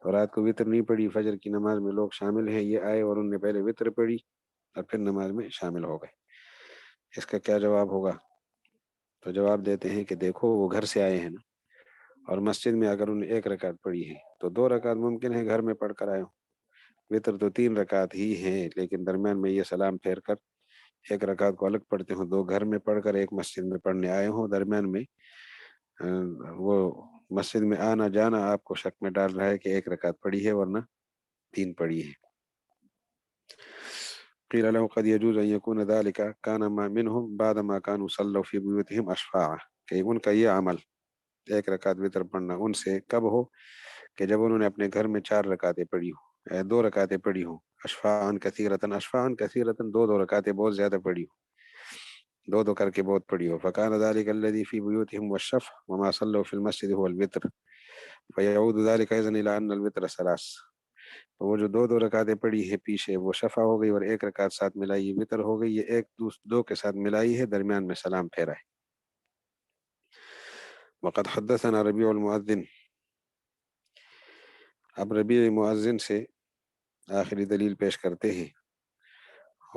تو رات کو وتر نہیں پڑھی، فجر کی نماز میں لوگ شامل ہیں، یہ آئے اور ان نے پہلے وتر پڑھی اور پھر نماز میں شامل ہو گئے۔ اس کا کیا جواب ہوگا؟ تو جواب دیتے ہیں کہ دیکھو وہ گھر سے آئے ہیں نا، اور مسجد میں اگر انہوں نے ایک رکعت پڑھی ہے تو 2 رکعت ممکن ہے گھر میں پڑھ کر آئے ہوں، وتر تو 3 رکعت ہی ہیں، لیکن درمیان میں یہ سلام پھیر کر ایک رکعت کو الگ پڑھتے ہوں، 2 گھر میں پڑھ کر ایک مسجد میں پڑھنے آئے ہوں، درمیان میں وہ مسجد میں آنا جانا آپ کو شک میں ڈال رہا ہے کہ ایک رکعت پڑھی ہے ورنہ 3 پڑھی ہے۔ قیل له قد يجوز ان يكون ذلك كان ما منهم بعد ما كانوا صلوا في بيوتهم اشفاعا، کہ ان کا یہ عمل ایک رکعت وتر پڑھنا ان سے کب ہو کہ جب انہوں نے اپنے گھر میں 4 رکعتیں پڑھی ہوں، 2 رکعتیں پڑھی ہوں، اشفاعا کثیرتن، اشفاعا کثیرتن، 2 رکعتیں بہت زیادہ پڑھی ہوں، 2 کر کے بہت پڑھی ہو، فکان ذلك الذي في بيوتهم والشفع وما صلوا في المسجد هو الوتر، فيعود ذلك اذا الى ان الوتر 3، تو وہ جو 2 رکعتیں پڑھی ہے پیچھے وہ شفع ہو گئی، اور ایک رکعت ساتھ ملائی وتر ہو گئی، یہ ایک 2 کے ساتھ ملائی ہے، درمیان میں سلام پھیرا ہے۔ وقد حدثنا ربيع المؤذن، اب ربیع مؤذن سے آخری دلیل پیش کرتے ہیں،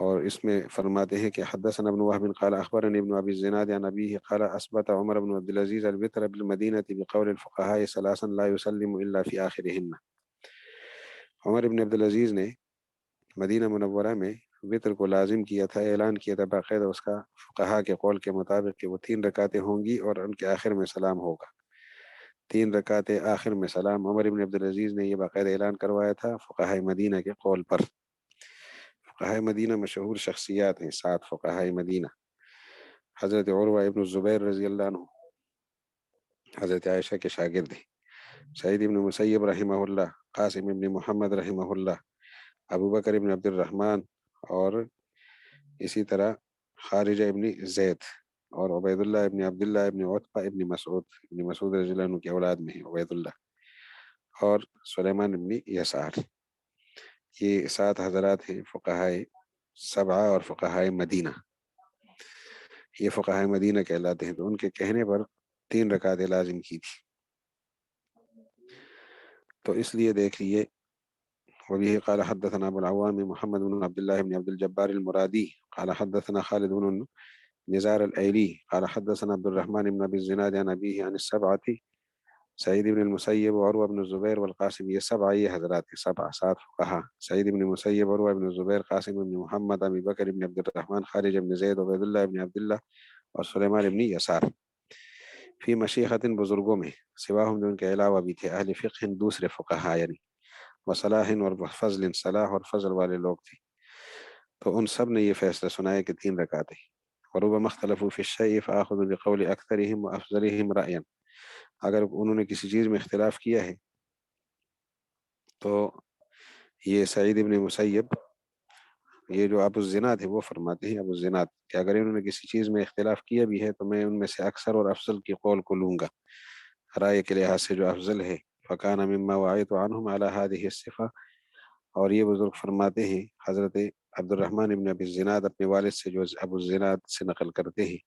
اور اس میں فرماتے ہیں کہ حدثنا ابن وهب قال اخبرني ابن ابي الزناد عن ابيه قال اثبت عمر بن عبد العزيز الوتر بالمدينه بقول الفقهاء 3 لا يسلم الا في اخرهن، عمر بن عبد العزیز نے مدینہ منورہ میں وتر کو لازم کیا تھا، اعلان کیا تھا باقاعدہ اس کا فقہا کے قول کے مطابق کہ وہ 3 رکعتیں ہوں گی اور ان کے آخر میں سلام ہوگا، 3 رکعتیں آخر میں سلام، عمر بن عبد العزیز نے یہ باقاعدہ اعلان کروایا تھا فقہاء مدینہ کے قول پر۔ فقہاء مدینہ مشہور شخصیات ہیں، 7 فقہاء مدینہ، حضرت عروہ ابن الزبیر رضی اللہ عنہ حضرت عائشہ کے شاگرد ہیں، سعید ابن مسیب رحمہ اللہ، قاسم ابن محمد رحمہ اللہ، ابو بکر ابن عبد الرحمن، اور اسی طرح خارجہ ابن زید، اور عبید اللہ ابن عبداللہ ابن عتبہ ابن مسعود رضی اللہ عنہ کی اولاد میں ہے عبید اللہ، اور سلیمان ابن یسار، یہ 7 حضرات ہیں فقہاء 7 اور فقہاء مدینہ، یہ فقہاء مدینہ کہلاتے ہیں۔ تو ان کے کہنے پر 3 رکعتیں لازم کی تھی، تو اس لیے دیکھ لیے وبه قال حدثنا ابو العوام محمد بن عبد الله بن عبد الجبار المرادي قال حدثنا خالد بن نزار الايلي قال حدثنا عبد الرحمن بن ابي الزناد عن ابيه عن السبعه سعيد بن المسيب وعروة بن الزبير والقاسم، یہ 7 یہ حضرات کے 7 فقہا، سعید بن مسیب، عروہ بن الزبیر، قاسم بن محمد، ابی بکر بن عبد الرحمن، خارج بن زید، عبید اللہ بن عبداللہ، اور سلیمان بن یسار، فی مشیخت، بزرگوں میں، سواہم جو ان کے علاوہ بھی تھے، اہل فقہ، دوسرے فقہا یعنی، وصلاح، اور فضل، صلاح اور فضل والے لوگ تھے، تو ان سب نے یہ فیصلہ سنایا کہ 3 رکعتیں، وربما اختلفوا فی الشیء فآخذوا بقول اکثرهم وافضلهم رأیا، اگر انہوں نے کسی چیز میں اختلاف کیا ہے تو یہ سعید ابن مسیب، یہ جو ابو الزناد ہے وہ فرماتے ہیں، ابو الزناد کہ اگر انہوں نے کسی چیز میں اختلاف کیا بھی ہے تو میں ان میں سے اکثر اور افضل کی قول کو لوں گا، رائے کے لحاظ سے جو افضل ہے، فکان مما وعیت عنہم علی هذه الصفة، اور یہ بزرگ فرماتے ہیں حضرت عبد الرحمن ابن ابی الزناد اپنے والد سے جو ابو الزناد سے نقل کرتے ہیں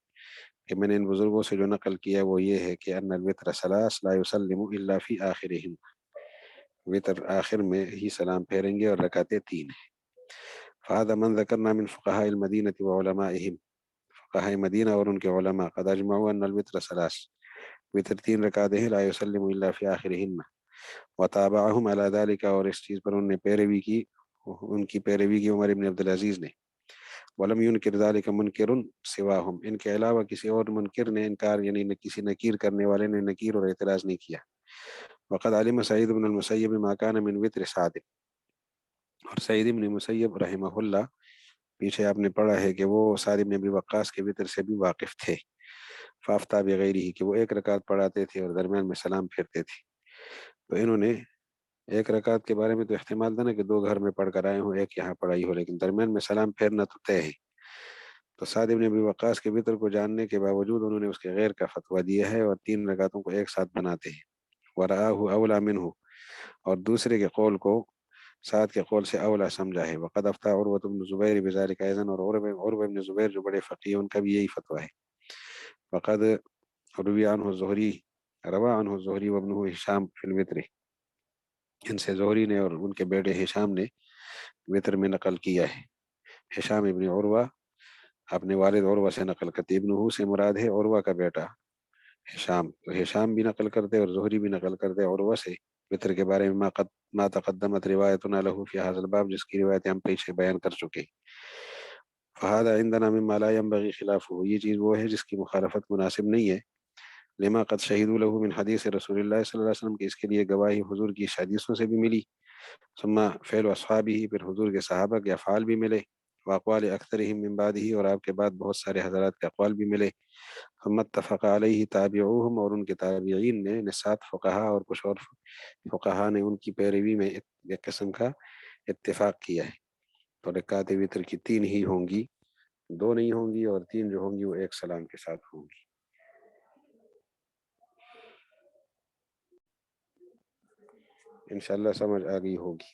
کہ میں نے ان بزرگوں سے جو نقل کیا وہ یہ ہے کہ ان الوتر ثلاث لا يسلم الا فی آخرہم، وتر آخر میں ہی سلام پھیریں گے اور رکعتیں 3 ہیں۔ فهذا من ذکرنا من فقہاء المدینة وعلمائهم، فقہاء مدینہ اور ان کے علماء قد اجمعوا ان الوتر ثلاث، وتر 3 رکعتیں ہیں، لا يسلم الا فی آخرہن، وتابعهم على ذلك، اور اس چیز پر انہوں نے پیروی کی، ان کی پیروی کی عمر ابن عبدالعزیز نے، ولم ينکر ذلك منکر سواہم، ان کے علاوہ کسی اور منکر نے انکار یعنی کسی نکیر کرنے والے نے نکیر اور اعتراض نہیں کیا۔ وقد علم سعید بن المسیب ما كان من وتر سعد، اور سعید بن مسیب رحمہ اللہ پیچھے آپ نے پڑھا ہے کہ وہ سعد بن ابی وقاص کے وتر سے بھی واقف تھے، فافتہ بغیرہ، کہ وہ ایک رکعت پڑھاتے تھے اور درمیان میں سلام پھیرتے تھے، تو انہوں نے ایک رکعت کے بارے میں تو احتمال تھا نا کہ 2 گھر میں پڑھ کر آئے ہوں، ایک یہاں پڑھائی ہو، لیکن درمیان میں سلام پھیرنا تو طے ہے۔ تو سعد بن ابی وقاص کے وتر کو جاننے کے باوجود انہوں نے اس کے غیر کا فتویٰ دیا ہے اور 3 رکعتوں کو ایک ساتھ بناتے ہیں۔ وَرَآهُ أَوْلَى مِنْهُ، اور دوسرے کے قول کو سعد کے قول سے اولا سمجھا ہے۔ وقد افتى عروة بن زبیر بذلك ايضا، اور عروہ بن زبیر جو بڑے فقیہ ان کا بھی یہی فتویٰ ہے۔ وقد روی عنہ الزہری، روا عنہ الزہری وابنہ ہشام فی الوتر، ان سے زہری نے اور ان کے بیٹے ہشام نے وتر میں نقل کیا ہے۔ ہشام ابن عروہ اپنے والد عروہ سے نقل کرتے، ابن سے مراد ہے عروہ کا بیٹا ہشام، تو ہشام بھی نقل کرتے اور زہری بھی نقل کرتے عروہ سے وتر کے بارے میں ما تقدمت روایتنا له فی هذا الباب، جس کی روایتیں ہم پیچھے بیان کر چکے۔ فهذا عندنا مما لا ينبغي خلافه، یہ چیز وہ ہے جس کی مخالفت مناسب نہیں ہے، لما قد شہدوا له من حدیث رسول اللہ صلی اللہ علیہ وسلم، کہ اس کے لیے گواہی حضور کی حدیثوں سے بھی ملی، ثم فعل اصحابہ، پھر حضور کے صحابہ کے افعال بھی ملے، واقوال اکثرہم من بعدہ، اور آپ کے بعد بہت سارے حضرات کے اقوال بھی ملے، ثم اتفق علیہ تابعوہم، اور ان کے تابعین نے 7 فقہا اور کچھ اور فقہا نے ان کی پیروی میں ایک قسم کا اتفاق کیا ہے۔ تو رکعت وتر کی 3 ہی ہوں گی، 2 نہیں ہوں گی، اور 3 جو ہوں گی وہ ایک سلام کے ساتھ ہوں گی۔ انشاءاللہ سمجھ آ گئی ہوگی۔